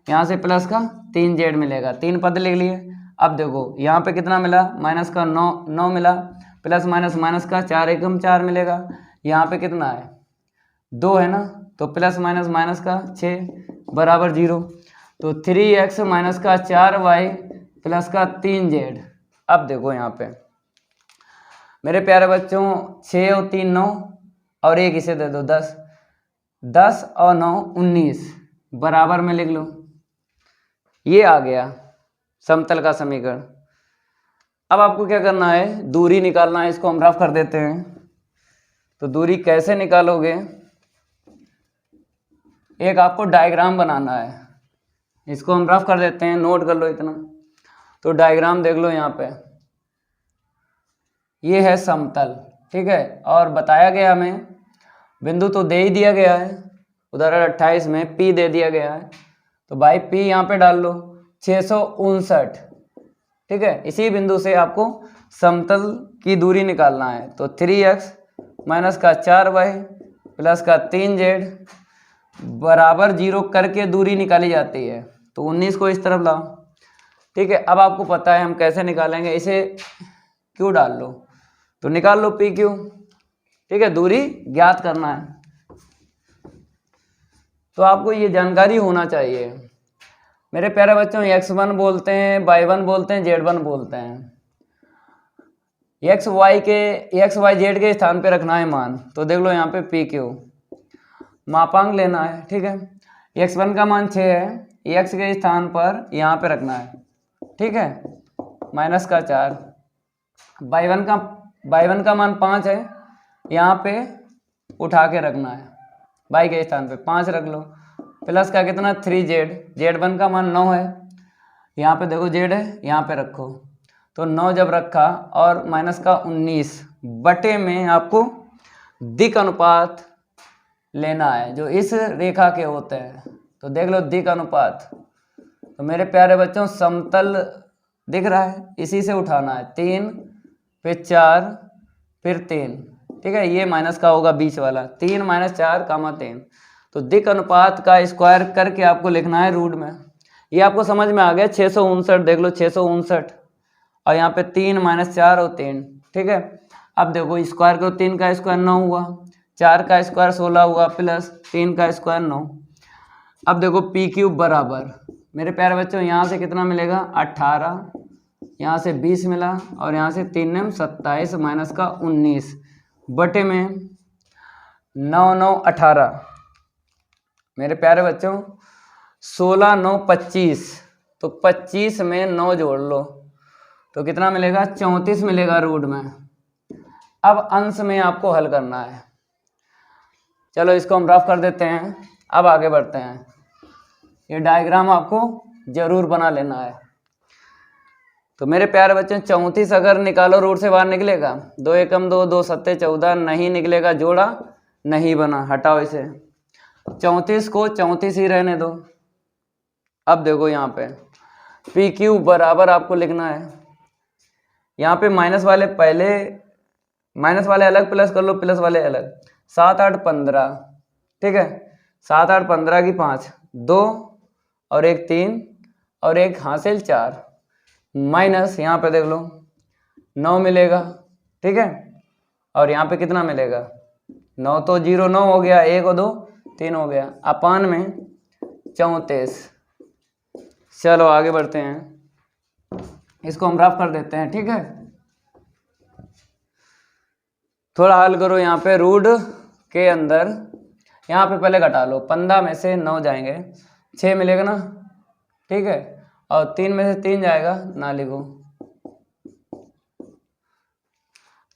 यहाँ से प्लस का 3z मिलेगा, 3 पद लिख लिए। अब देखो यहाँ पे कितना मिला? माइनस का 9 मिला, प्लस माइनस माइनस का 4 एकम 4 मिलेगा, यहाँ पे कितना है? 2 है ना, तो प्लस माइनस माइनस का 6 बराबर 0, तो 3x माइनस का 4y प्लस का 3z। अब देखो यहाँ पे मेरे प्यारे बच्चों 6 और 3 9, और एक इसे दे दो 10, 10 और 9 19, बराबर में लिख लो। ये आ गया समतल का समीकरण। अब आपको क्या करना है? दूरी निकालना है, इसको हम रफ कर देते हैं। तो दूरी कैसे निकालोगे? एक आपको डायग्राम बनाना है, इसको हम रफ कर देते हैं, नोट कर लो इतना। तो डायग्राम देख लो यहाँ पे, ये है समतल, ठीक है। और बताया गया हमें बिंदु तो दे ही दिया गया है, उदाहरण 28 में P दे दिया गया है, तो भाई P यहाँ पे डाल लो 659, ठीक है। इसी बिंदु से आपको समतल की दूरी निकालना है। तो 3x माइनस का 4y प्लस का 3z बराबर 0 करके दूरी निकाली जाती है। तो 19 को इस तरफ लाओ, ठीक है। अब आपको पता है हम कैसे निकालेंगे, इसे Q डाल लो, तो निकाल लो PQ, ठीक है। दूरी ज्ञात करना है, तो आपको ये जानकारी होना चाहिए। मेरे प्यारे बच्चों x1 बोलते हैं, y1 बोलते हैं, z1 बोलते हैं। x y z के स्थान पे रखना है मान, तो देख लो यहाँ पे PQ मापांक लेना है, ठीक है। x1 का मान 6 है, x के स्थान पर यहाँ पे रखना है, ठीक है, माइनस का 4। y1 का मान 5 है, यहाँ पे उठा के रखना है, y के स्थान पे 5 रख लो, प्लस का कितना 3z, z1 का मान 9 है, यहाँ पे देखो z है, यहाँ पे रखो, तो 9 जब रखा और माइनस का 19 बटे में आपको दिक् अनुपात लेना है जो इस रेखा के होते हैं। तो देख लो दिक् अनुपात, तो मेरे प्यारे बच्चों समतल दिख रहा है, इसी से उठाना है, 3 फिर 4 फिर 3, ठीक है। ये माइनस का होगा बीच वाला, 3 माइनस 4 कामा 3, तो दिक् अनुपात का स्क्वायर करके आपको लिखना है रूट में। ये आपको समझ में आ गया। 659 देख लो, 659 और यहाँ पे 3 - 4 और 3, ठीक है। अब देखो स्क्वायर को, 3 का स्क्वायर 9 हुआ, 4 का स्क्वायर 16 हुआ, प्लस 3 का स्क्वायर 9। अब देखो पी क्यूब बराबर, मेरे प्यारे बच्चों यहाँ से कितना मिलेगा 18, यहाँ से 20 मिला और यहाँ से 3 9 27 माइनस का 19 बटे में 9 9 18। मेरे प्यारे बच्चों 16 9 25, तो 25 में 9 जोड़ लो तो कितना मिलेगा 34 मिलेगा रूट में। अब अंश में आपको हल करना है। चलो इसको हम रफ कर देते हैं, अब आगे बढ़ते हैं। ये डायग्राम आपको जरूर बना लेना है। तो मेरे प्यारे बच्चों 34 अगर निकालो रूट से बाहर निकलेगा, 2 एकम 2, 2 सत्ते 14, नहीं निकलेगा, जोड़ा नहीं बना, हटाओ इसे। 34 को 34 ही रहने दो। अब देखो यहाँ पे पी क्यू बराबर आपको लिखना है, यहाँ पे माइनस वाले पहले, माइनस वाले अलग, प्लस कर लो प्लस वाले अलग। 7 8 15, ठीक है। 7 8 15 की 5, 2 और 1 3 और 1 हासिल 4, माइनस यहाँ पे देख लो 9 मिलेगा, ठीक है। और यहाँ पे कितना मिलेगा 9 तो 0 9 हो गया, 1 और 2 3 हो गया, अपान में 34। चलो आगे बढ़ते हैं, इसको हम रफ कर देते हैं, ठीक है। थोड़ा हल करो यहाँ पे रूट के अंदर, यहाँ पे पहले घटा लो, 15 में से 9 जाएंगे 6 मिलेगा ना, ठीक है। और 3 में से 3 जाएगा, ना लिखो।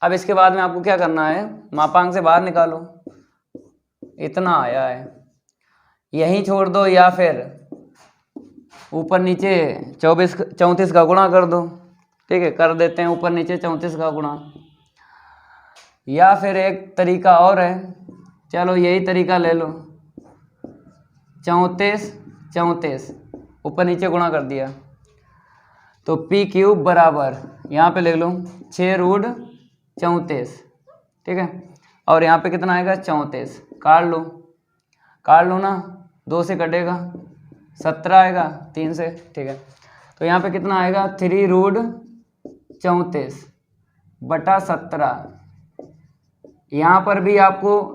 अब इसके बाद में आपको क्या करना है, मापांक से बाहर निकालो, इतना आया है यहीं छोड़ दो, या फिर ऊपर नीचे 34 का गुणा कर दो, ठीक है। कर देते हैं ऊपर नीचे 34 का गुणा, या फिर एक तरीका और है, चलो यही तरीका ले लो। 34 34 ऊपर नीचे गुणा कर दिया, तो पी क्यूब बराबर यहाँ पे लिख लो 6 रूट 34, ठीक है। और यहाँ पे कितना आएगा 34, काट लो ना, 2 से कटेगा 17 आएगा, 3 से, ठीक है। तो यहाँ पे कितना आएगा 3 रूट 34 बटा 17। यहाँ पर भी आपको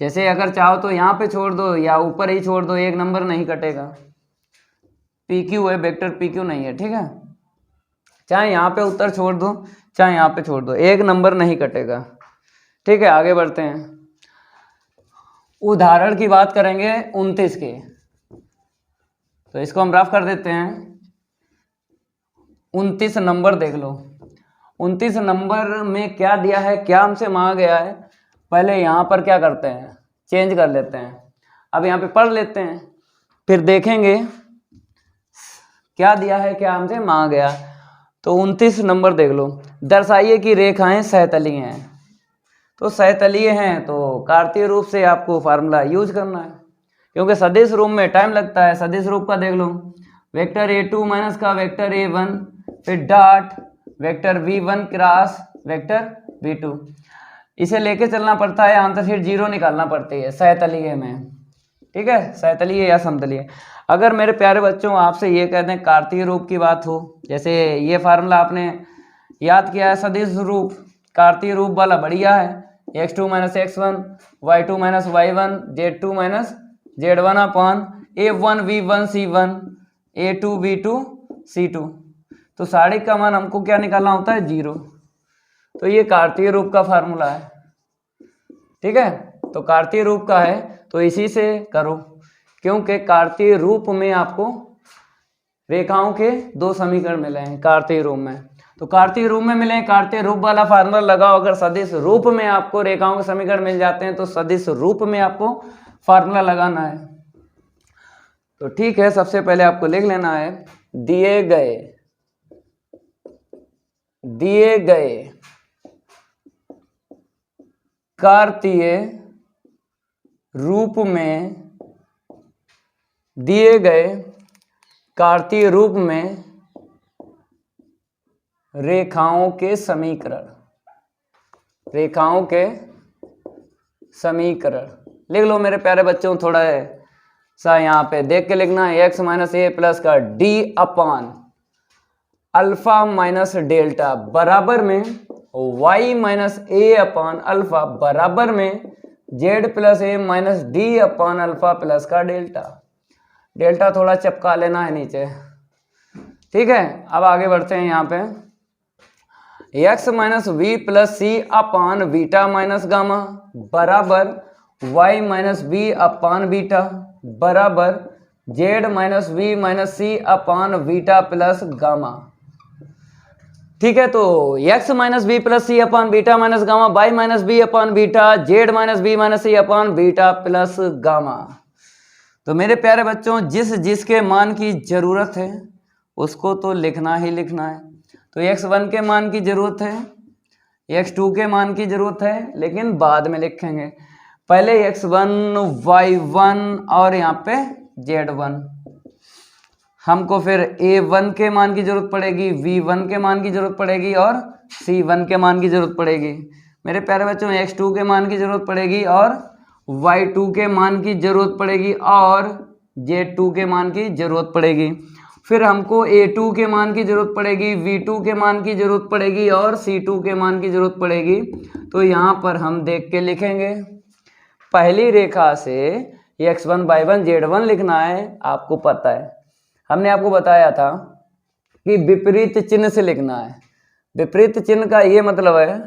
जैसे अगर चाहो तो यहाँ पे छोड़ दो या ऊपर ही छोड़ दो, एक नंबर नहीं कटेगा। पी क्यू है, वेक्टर पी क्यू नहीं है, ठीक है। चाहे यहाँ पे उत्तर छोड़ दो चाहे यहाँ पे छोड़ दो, एक नंबर नहीं कटेगा, ठीक है। आगे बढ़ते हैं, उदाहरण की बात करेंगे 29 के, तो इसको हम रफ कर देते हैं। 29 नंबर देख लो, 29 नंबर में क्या दिया है, क्या हमसे मांगा गया है, पहले यहाँ पर क्या करते हैं, चेंज कर लेते हैं। अब यहाँ पे पढ़ लेते हैं, फिर देखेंगे क्या दिया है, क्या हमसे मांगा गया। तो 29 नंबर देख लो, दर्शाइए कि रेखाएं सहतलीय हैं। तो सहतलीय हैं तो कार्तीय रूप से आपको फार्मूला यूज करना है, क्योंकि सदिश रूप में टाइम लगता है। सदिश रूप का देख लो, वेक्टर a2 माइनस का वेक्टर a1, फिर dot vector v1 cross vector v2, इसे लेके चलना पड़ता है, आंतरछेद 0 निकालना पड़ती है सहतलीय में, ठीक है, सहतलीय या समतलीय। अगर मेरे प्यारे बच्चों आपसे ये कहते हैं कार्तीय रूप की बात हो, जैसे ये फार्मूला आपने याद किया है, सदिश रूप कार्तीय रूप वाला बढ़िया है, x2 minus x1 y2 minus y1 z2 minus z1 upon a1 v1 c1 a2 v2 c2। तो सारे का मान हमको क्या निकालना होता है 0। तो ये कार्तीय रूप का फार्मूला है, ठीक है। तो कार्तीय रूप का है तो इसी से करो, क्योंकि कार्तीय रूप में आपको रेखाओं के 2 समीकरण मिले हैं कार्तीय रूप में। तो कार्तीय रूप में मिले, कार्तीय रूप वाला फार्मूला लगाओ। अगर सदिश रूप में आपको रेखाओं के समीकरण मिल जाते हैं तो सदिश रूप में आपको फार्मूला लगाना है। तो ठीक है, सबसे पहले आपको लिख लेना है, दिए गए कार्तीय रूप में, दिए गए कार्तीय रूप में रेखाओं के समीकरण लिख लो मेरे प्यारे बच्चों, थोड़ा सा यहाँ पे देख के लिखना है एक्स माइनस ए प्लस का d upon alpha minus delta बराबर में y minus a upon alpha बराबर में z plus a minus d upon alpha plus का डेल्टा। डेल्टा थोड़ा चिपका लेना है नीचे, ठीक है। अब आगे बढ़ते हैं यहाँ पे x minus v plus c upon beta minus gamma बराबर y minus b upon beta बराबर z minus v minus c upon beta plus gamma. ठीक है, तो x minus b plus c upon beta minus gamma, y minus b upon beta, z minus b minus c upon beta plus gamma. तो मेरे प्यारे बच्चों, जिसके मान की जरूरत है उसको तो लिखना ही लिखना है। तो x1 के मान की जरूरत है, x2 के मान की जरूरत है, लेकिन बाद में लिखेंगे। पहले x1, y1 और यहाँ पे z1। हमको फिर a1 के मान की जरूरत पड़ेगी, v1 के मान की जरूरत पड़ेगी और c1 के मान की जरूरत पड़ेगी। मेरे प्यारे बच्चों, x2 के मान की जरूरत पड़ेगी और y2 के मान की जरूरत पड़ेगी और z2 के मान की जरूरत पड़ेगी। फिर हमको a2 के मान की जरूरत पड़ेगी, v2 के मान की जरूरत पड़ेगी और c2 के मान की जरूरत पड़ेगी। तो यहाँ पर हम देख के लिखेंगे। पहली रेखा से x1 y1 z1 लिखना है, आपको पता है। हमने आपको बताया था कि विपरीत चिन्ह से लिखना है। विपरीत चिन्ह का ये मतलब है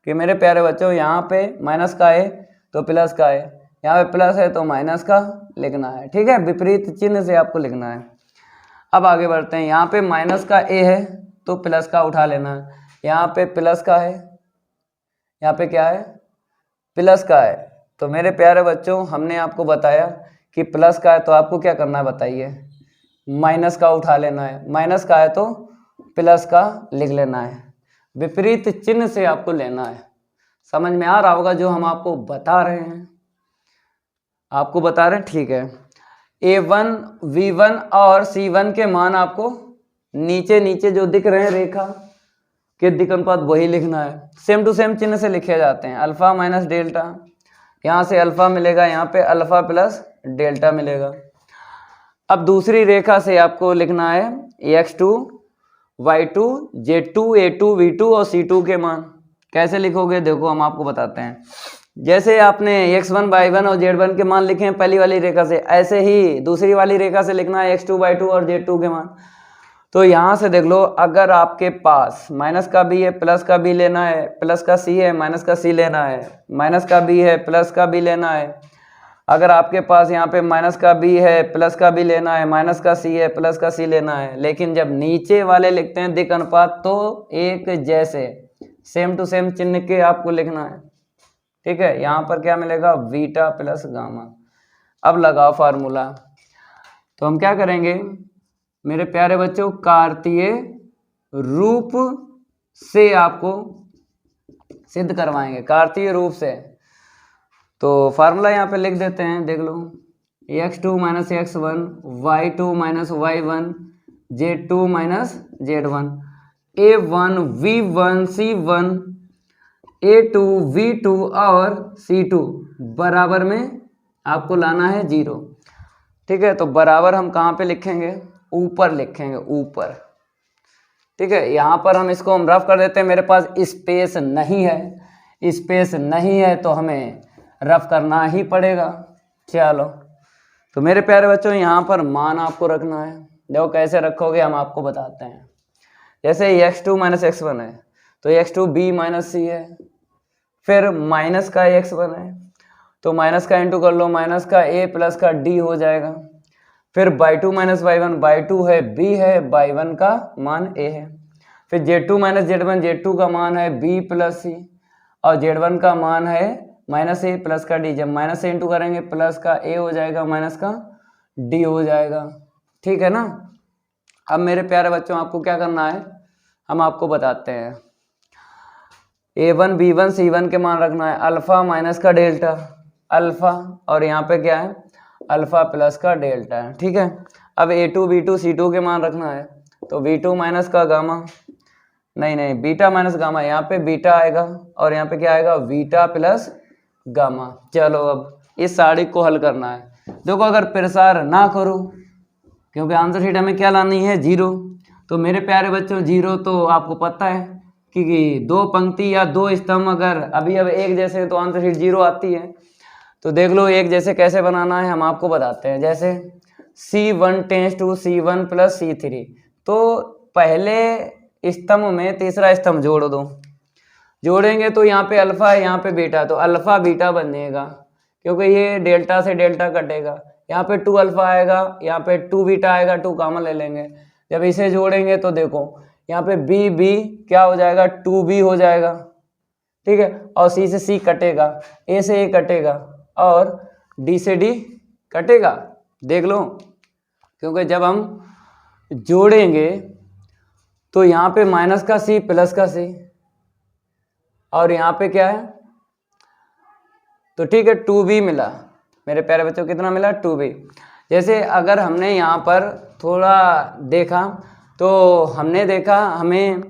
कि मेरे प्यारे बच्चों, यहाँ पे माइनस का है तो प्लस का है, यहाँ पे प्लस है तो माइनस का लिखना है। ठीक है, विपरीत चिन्ह से आपको लिखना है। अब आगे बढ़ते हैं। यहाँ पे माइनस का ए है तो प्लस का उठा लेना है। यहाँ पे प्लस का है, यहाँ पे क्या है, प्लस का है। तो मेरे प्यारे बच्चों, हमने आपको बताया कि प्लस का है तो आपको क्या करना है बताइए, माइनस का उठा लेना है। माइनस का है तो प्लस का लिख लेना है। विपरीत चिन्ह से आपको लेना है। समझ में आ रहा होगा जो हम आपको बता रहे हैं, आपको बता रहे हैं, ठीक है। a1, v1 और c1 के मान आपको नीचे नीचे जो दिख रहे हैं रेखा के दिक् अनुपात वही लिखना है। सेम टू सेम चिन्ह से लिखे जाते हैं। अल्फा माइनस डेल्टा, यहाँ से अल्फा मिलेगा, यहाँ पे अल्फा प्लस डेल्टा मिलेगा। अब दूसरी रेखा से आपको लिखना है x2, y2, z2, a2, v2 और c2 के मान। कैसे लिखोगे देखो, हम आपको बताते हैं। जैसे आपने x1, y1 और z1 के मान लिखे हैं पहली वाली रेखा से, ऐसे ही दूसरी वाली रेखा से लिखना है x2, y2 और z2 के मान। तो यहाँ से देख लो, अगर आपके पास माइनस का भी है प्लस का भी लेना है, प्लस का c है माइनस का c लेना है, माइनस का b है प्लस का b लेना है। अगर आपके पास यहाँ पे माइनस का b है प्लस का b लेना है, माइनस का c है प्लस का c लेना है। लेकिन जब नीचे वाले लिखते हैं दिक् अनुपात तो एक जैसे सेम टू सेम चिन्ह के आपको लिखना है। ठीक है, यहाँ पर क्या मिलेगा, बीटा प्लस गामा। अब लगाओ फार्मूला। तो हम क्या करेंगे मेरे प्यारे बच्चों, कार्तीय रूप से आपको सिद्ध करवाएंगे, कार्तीय रूप से। तो फार्मूला यहाँ पे लिख देते हैं, देख लो। x2 minus x1, y2 minus y1, z2 minus z1, a1 v1 c1, a2 v2 और c2 बराबर में आपको लाना है 0। ठीक है, तो बराबर हम कहाँ पे लिखेंगे, ऊपर लिखेंगे, ऊपर। ठीक है, यहाँ पर हम इसको हम रफ कर देते हैं। मेरे पास स्पेस नहीं है, स्पेस नहीं है तो हमें रफ करना ही पड़ेगा। चलो, तो मेरे प्यारे बच्चों, यहाँ पर मान आपको रखना है। देखो कैसे रखोगे हम आपको बताते हैं। जैसे x2 माइनस x1 है तो x2 b माइनस c है, फिर माइनस का x1 है तो माइनस का इंटू कर लो, माइनस का a प्लस का d हो जाएगा। फिर y2 माइनस y1, y2 है b है, y1 का मान a है। फिर z2 माइनस z1, z2 का मान है b प्लस c और z1 का मान है माइनस ए प्लस का डी। जब माइनस से इंटू करेंगे प्लस का ए हो जाएगा, माइनस का डी हो जाएगा। ठीक है ना। अब मेरे प्यारे बच्चों, आपको क्या करना है हम आपको बताते हैं। a1 b1 c1 के मान रखना है, अल्फा माइनस का डेल्टा अल्फा, और यहाँ पे क्या है, अल्फा प्लस का डेल्टा है। ठीक है, अब a2 b2 c2 के मान रखना है, तो b2 माइनस का गामा, नहीं बीटा माइनस गामा, यहाँ पे बीटा आएगा और यहाँ पे क्या आएगा, बीटा प्लस गामा। चलो अब इस साड़ी को हल करना है। देखो अगर प्रसार ना करो, क्योंकि आंसर शीट हमें क्या लानी है 0, तो मेरे प्यारे बच्चों 0 तो आपको पता है कि दो पंक्ति या दो स्तंभ अगर अभी अब एक जैसे हैं तो आंसर शीट 0 आती है। तो देख लो एक जैसे कैसे बनाना है हम आपको बताते हैं। जैसे C1 tense to C1 plus C3, तो पहले स्तंभ में तीसरा स्तंभ जोड़ दो, जोड़ेंगे तो यहाँ पे अल्फा है यहाँ पे बीटा, तो अल्फा बीटा बन जाएगा, क्योंकि ये डेल्टा से डेल्टा कटेगा। यहाँ पे 2 अल्फा आएगा, यहाँ पे 2 बीटा आएगा, 2 कॉमन ले लेंगे। जब इसे जोड़ेंगे तो देखो यहाँ पे बी बी क्या हो जाएगा 2b हो जाएगा, ठीक है। और सी से सी कटेगा, ए से ए कटेगा और डी से डी कटेगा, देख लो। क्योंकि जब हम जोड़ेंगे तो यहाँ पे माइनस का सी प्लस का सी, और यहाँ पे क्या है तो ठीक है 2b मिला मेरे प्यारे बच्चों, कितना मिला 2b। जैसे अगर हमने यहाँ पर थोड़ा देखा तो हमने देखा हमें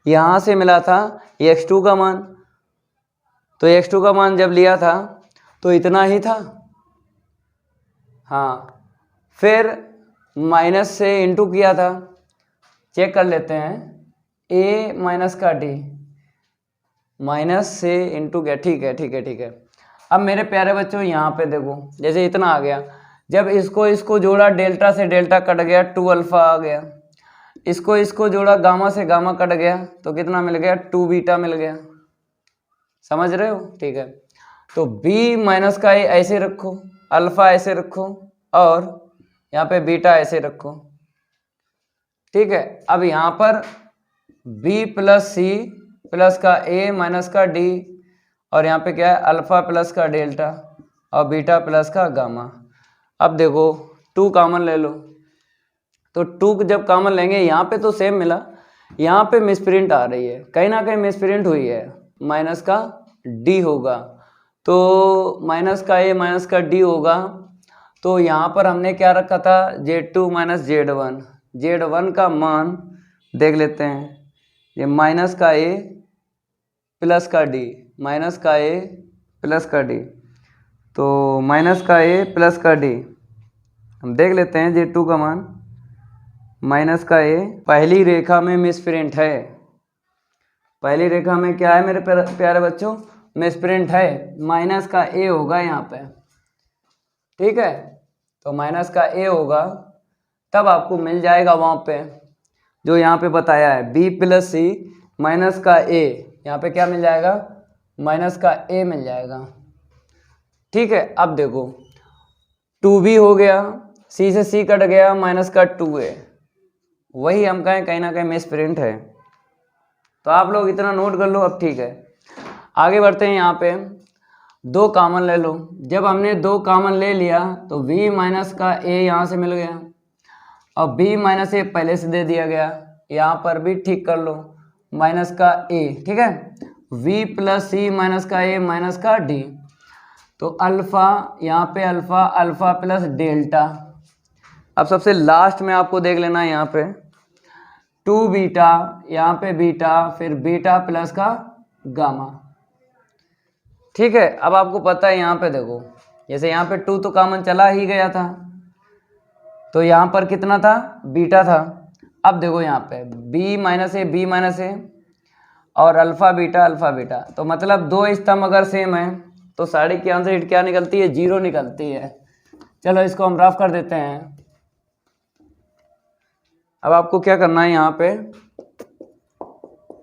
यहाँ से मिला था x2 का मान, तो x2 का मान जब लिया था तो इतना ही था, हाँ। फिर माइनस से इंटू किया था, चेक कर लेते हैं, a माइनस का d माइनस से इंटू किया, ठीक है ठीक है ठीक है। अब मेरे प्यारे बच्चों यहाँ पे देखो जैसे इतना आ गया, जब इसको जोड़ा डेल्टा से डेल्टा कट गया 2 अल्फा आ गया, इसको जोड़ा गामा से गामा कट गया तो कितना मिल गया 2 बीटा मिल गया, समझ रहे हो, ठीक है। तो b माइनस का ए ऐसे रखो, अल्फा ऐसे रखो और यहाँ पे बीटा ऐसे रखो, ठीक है। अब यहाँ पर b प्लस सी प्लस का a माइनस का d, और यहाँ पे क्या है अल्फा प्लस का डेल्टा और बीटा प्लस का गामा। अब देखो 2 कॉमन ले लो, तो 2 जब कॉमन लेंगे यहाँ पे तो सेम मिला, यहाँ पे मिसप्रिंट आ रही है, कहीं ना कहीं मिसप्रिंट हुई है, माइनस का d होगा, तो माइनस का a माइनस का d होगा। तो यहाँ पर हमने क्या रखा था Z2 माइनस Z1, Z1 का मान देख लेते हैं, ये माइनस का a प्लस का d, माइनस का a प्लस का d, तो माइनस का a प्लस का d हम देख लेते हैं Z2 का मान, माइनस का a पहली रेखा में मिसप्रिंट है, पहली रेखा में क्या है मेरे प्यारे बच्चों मिसप्रिंट है, माइनस का a होगा यहाँ पे, ठीक है। तो माइनस का a होगा, तब आपको मिल जाएगा वहाँ पे जो यहाँ पे बताया है b प्लस सी माइनस का a, यहाँ पे क्या मिल जाएगा माइनस का a मिल जाएगा, ठीक है। अब देखो 2b हो गया, c से c कट गया, माइनस का 2a, वही हम कहीं ना कहीं मिसप्रिंट है, तो आप लोग इतना नोट कर लो। अब ठीक है आगे बढ़ते हैं, यहाँ पे 2 कॉमन ले लो, जब हमने 2 कॉमन ले लिया तो b माइनस का a यहाँ से मिल गया और b माइनस a पहले से दे दिया गया, यहाँ पर भी ठीक कर लो माइनस का a, ठीक है। v प्लस सी माइनस का a माइनस का d, तो अल्फा यहाँ पे अल्फा अल्फा प्लस डेल्टा। अब सबसे लास्ट में आपको देख लेना है यहाँ पे 2 बीटा, यहाँ पे बीटा, फिर बीटा प्लस का गामा, ठीक है। अब आपको पता है यहाँ पे देखो जैसे यहाँ पे 2 तो कॉमन चला ही गया था, तो यहाँ पर कितना था बीटा था। अब देखो यहाँ पे b माइनस ए और अल्फा बीटा, तो मतलब 2 स्तंभ अगर सेम है तो साड़ी की आंसर शीट क्या निकलती है 0 निकलती है। चलो इसको हम रफ कर देते हैं। अब आपको क्या करना है यहाँ पे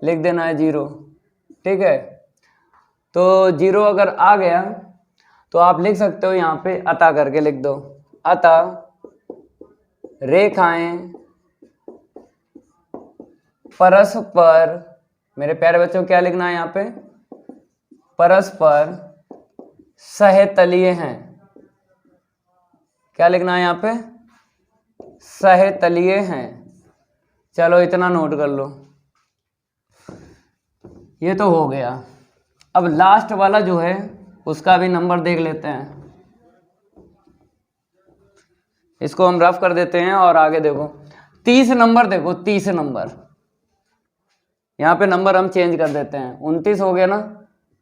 लिख देना है 0, ठीक है। तो 0 अगर आ गया तो आप लिख सकते हो यहाँ पे अतः करके लिख दो, अतः रेखाएं परस्पर, मेरे प्यारे बच्चों क्या लिखना है यहाँ पे परस्पर सहतलीय हैं, क्या लिखना है यहाँ पे सहतलीय हैं। चलो इतना नोट कर लो, ये तो हो गया। अब लास्ट वाला जो है उसका भी नंबर देख लेते हैं, इसको हम रफ कर देते हैं और आगे देखो 30 नंबर, देखो 30 नंबर, यहाँ पे नंबर हम चेंज कर देते हैं, 29 हो गया ना।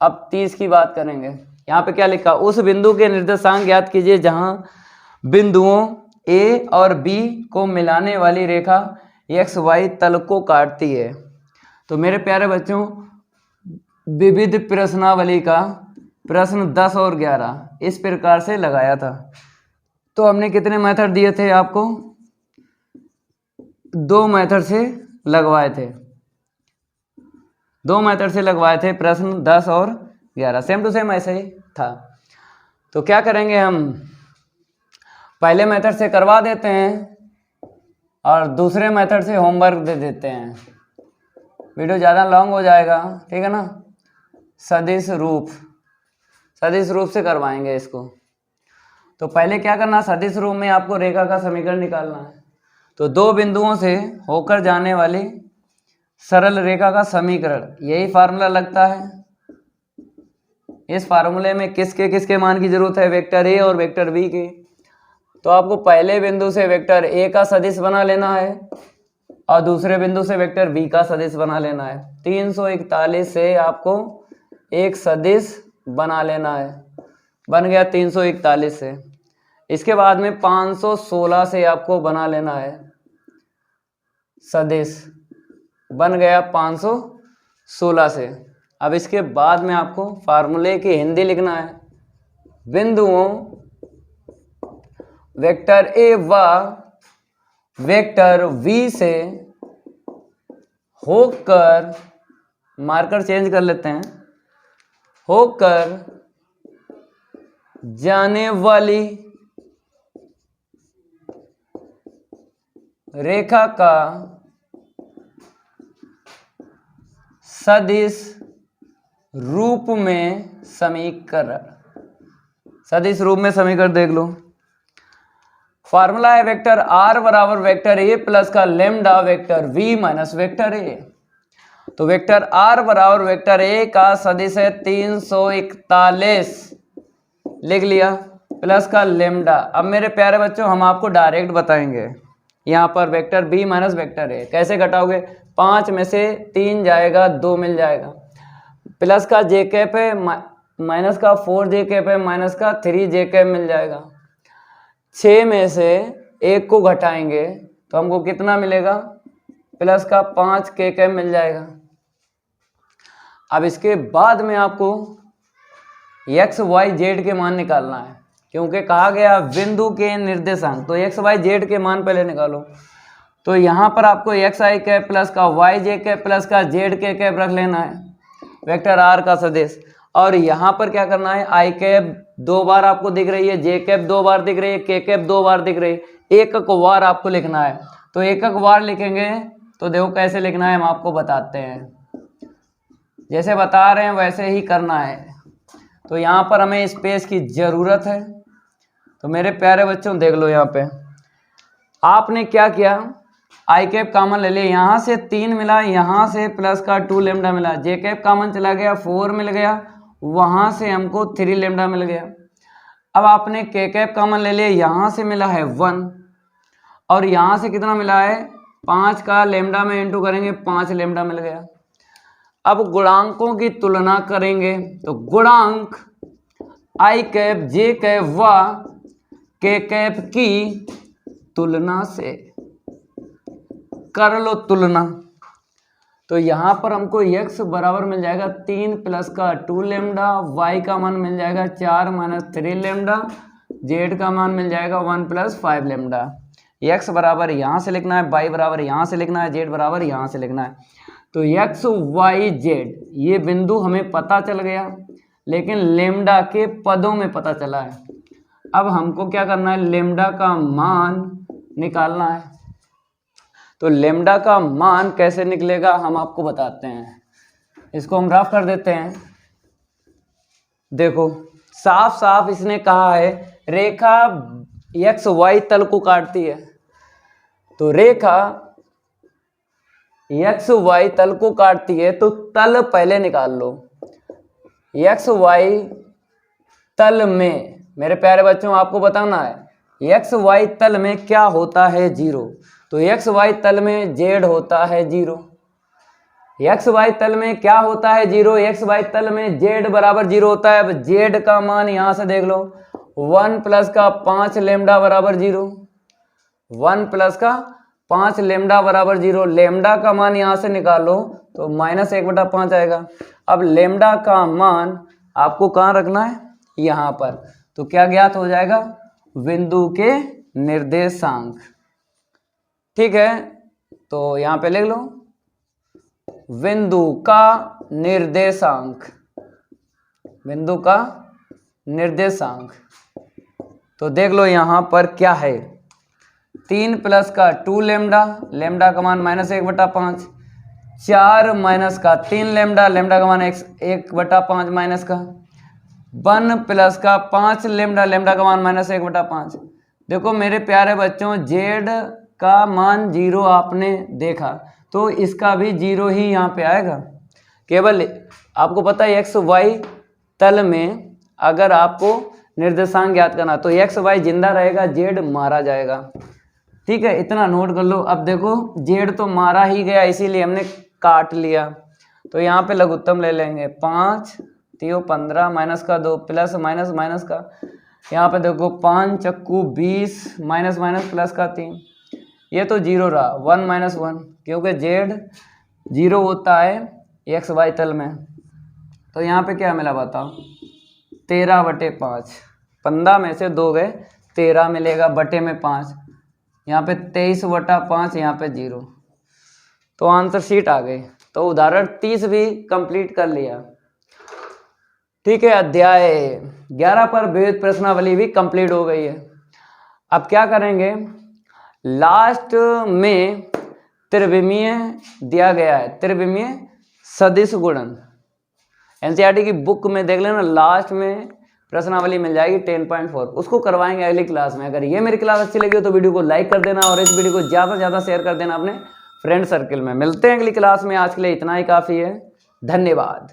अब 30 की बात करेंगे, यहाँ पे क्या लिखा उस बिंदु के निर्देशांक ज्ञात कीजिए जहाँ बिंदुओं ए और बी को मिलाने वाली रेखा एक्स वाई तल को काटती है। तो मेरे प्यारे बच्चों, विविध प्रश्नावली का प्रश्न 10 और 11 इस प्रकार से लगाया था। तो हमने कितने मेथड दिए थे आपको? 2 मेथड से लगवाए थे, 2 मेथड से लगवाए थे प्रश्न 10 और 11, सेम टू सेम ऐसे ही था। तो क्या करेंगे, हम पहले मेथड से करवा देते हैं और दूसरे मेथड से होमवर्क दे देते हैं। वीडियो ज़्यादा लॉन्ग हो जाएगा, ठीक है ना। सदिश रूप से करवाएंगे इसको। तो पहले क्या करना, सदिश रूप में आपको रेखा का समीकरण निकालना है। तो 2 बिंदुओं से होकर जाने वाली सरल रेखा का समीकरण, यही फार्मूला लगता है। इस फार्मूले में किसके किसके मान की जरूरत है, वेक्टर ए और वेक्टर बी की। तो आपको पहले बिंदु से वेक्टर ए का सदिश बना लेना है और दूसरे बिंदु से वेक्टर बी का सदिश बना लेना है। 341 से आपको एक सदिश बना लेना है, बन गया 341 से। इसके बाद में 516 से आपको बना लेना है सदिश, बन गया 516 से। अब इसके बाद में आपको फार्मूले की हिंदी लिखना है। बिंदुओं वेक्टर ए व वेक्टर बी से होकर, मार्कर चेंज कर लेते हैं, होकर जाने वाली रेखा का सदिश रूप में समीकरण, सदिश रूप में समीकरण देख लो। फार्मूला है वेक्टर आर बराबर वेक्टर ए प्लस का lambda vector V minus vector A. तो वेक्टर आर बराबर वेक्टर ए का सदिश है 341 लिख लिया, प्लस का लेमडा। अब मेरे प्यारे बच्चों, हम आपको डायरेक्ट बताएंगे यहाँ पर vector B minus vector A कैसे घटाओगे। 5 में से 3 जाएगा, 2 मिल जाएगा, प्लस का जे कैप है, माइनस का 4 जे कैप है, माइनस का 3 जे कैप मिल जाएगा। 6 में से 1 को घटाएंगे तो हमको कितना मिलेगा, प्लस का 5 के कैप मिल जाएगा। अब इसके बाद में आपको एक्स वाई जेड के मान निकालना है, क्योंकि कहा गया बिंदु के निर्देशांक। तो एक्स वाई जेड के मान पहले निकालो। तो यहाँ पर आपको एक्स आई कैप प्लस का वाई जे कैप प्लस का जेड के कैप रख लेना है, वेक्टर आर का सदिश। और यहाँ पर क्या करना है, आई कैप 2 बार आपको दिख रही है, जे कैप 2 बार दिख रही है, के कैप 2 बार दिख रही है, एक वार आपको लिखना है। तो एक वार लिखेंगे तो देखो कैसे लिखना है, हम आपको बताते हैं। जैसे बता रहे हैं वैसे ही करना है। तो यहाँ पर हमें स्पेस की ज़रूरत है। तो मेरे प्यारे बच्चों देख लो, यहाँ पे आपने क्या किया, आई कैप कॉमन ले लिया, यहाँ से 3 मिला, यहाँ से प्लस का 2 लेमडा मिला, जे कैप कॉमन चला गया, 4 मिल गया, वहाँ से हमको 3 लेमडा मिल गया। अब आपने के कैप कॉमन ले लिया, यहाँ से मिला है 1 और यहाँ से कितना मिला है 5 का लेमडा में इंटू करेंगे 5 लेमडा मिल गया। अब गुणांकों की तुलना करेंगे तो गुणांक आई कैप जे कैप व के कैप की तुलना से कर लो तुलना। तो यहाँ पर हमको x बराबर मिल जाएगा 3 प्लस का 2 लेमडा, y का मान मिल जाएगा 4 माइनस 3 लेमडा, z का मान मिल जाएगा 1 प्लस 5 लेमडा। x बराबर यहाँ से लिखना है, y बराबर यहाँ से लिखना है, z बराबर यहाँ से लिखना है। तो x y z ये बिंदु हमें पता चल गया, लेकिन लेमडा के पदों में पता चला है। अब हमको क्या करना है, लेमडा का मान निकालना है। तो लेमडा का मान कैसे निकलेगा हम आपको बताते हैं। इसको हम रफ कर देते हैं। देखो साफ साफ इसने कहा है रेखा एक्स वाई तल को काटती है। तो रेखा एक्स वाई तल को काटती है, तो तल पहले निकाल लो। एक्स वाई तल में मेरे प्यारे बच्चों आपको बताना है एक्स वाई तल में क्या होता है 0। तो एक्स वाई तल में जेड होता है 0। एक्स वाई तल में क्या होता है 0, एक्स वाई तल में जेड बराबर 0 होता है। अब जेड का मान यहां से देख लो 1 प्लस का 5 लेमडा बराबर 0, 1 प्लस का 5 लेमडा बराबर 0। लेमडा का मान यहां से निकालो तो -1/5 आएगा। अब लेमडा का मान आपको कहाँ रखना है, यहाँ पर। तो क्या ज्ञात हो जाएगा, बिंदु के निर्देशांक। ठीक है, तो यहाँ पे लिख लो बिंदु का निर्देशांक, बिंदु का निर्देशांक। तो देख लो यहाँ पर क्या है, 3 प्लस का 2 लेमडा, लेमडा का मान -1/5, 4 माइनस का 3 लेमडा, लेमडा का मान 1/5 माइनस का, 1 प्लस का 5 लेमडा, लेमडा का मान -1/5। देखो मेरे प्यारे बच्चों, जेड का मान 0 आपने देखा तो इसका भी 0 ही यहाँ पे आएगा। केवल आपको पता है एक्स वाई तल में अगर आपको निर्देशांक ज्ञात करना तो एक्स वाई जिंदा रहेगा, जेड मारा जाएगा। ठीक है, इतना नोट कर लो। अब देखो जेड तो मारा ही गया, इसीलिए हमने काट लिया। तो यहाँ पे लघुत्तम ले लेंगे, 5 3 15 माइनस का 2 प्लस माइनस माइनस का, यहाँ पे देखो 5 चक्कू 20 माइनस माइनस प्लस का 3, ये तो 0 रहा, 1 - 1 क्योंकि जेड 0 होता है एक्स वाई तल में। तो यहाँ पे क्या मिला बताओ, 13/5, 15 में से 2 गए, 13 मिलेगा, बटे में 5, यहाँ पे 23/5, यहाँ पे 0। तो आंसर शीट आ गई। तो उदाहरण 30 भी कंप्लीट कर लिया। ठीक है, अध्याय 11 पर विविध प्रश्नावली भी कंप्लीट हो गई है। अब क्या करेंगे, लास्ट में त्रिविमीय दिया गया है, त्रिविमीय सदिश गुणन। एनसीईआरटी की बुक में देख लेना, लास्ट में प्रश्नावली मिल जाएगी 10.4, उसको करवाएंगे अगली क्लास में। अगर ये मेरी क्लास अच्छी लगी हो तो वीडियो को लाइक कर देना और इस वीडियो को ज़्यादा से ज़्यादा शेयर कर देना अपने फ्रेंड सर्कल में। मिलते हैं अगली क्लास में, आज के लिए इतना ही काफ़ी है। धन्यवाद।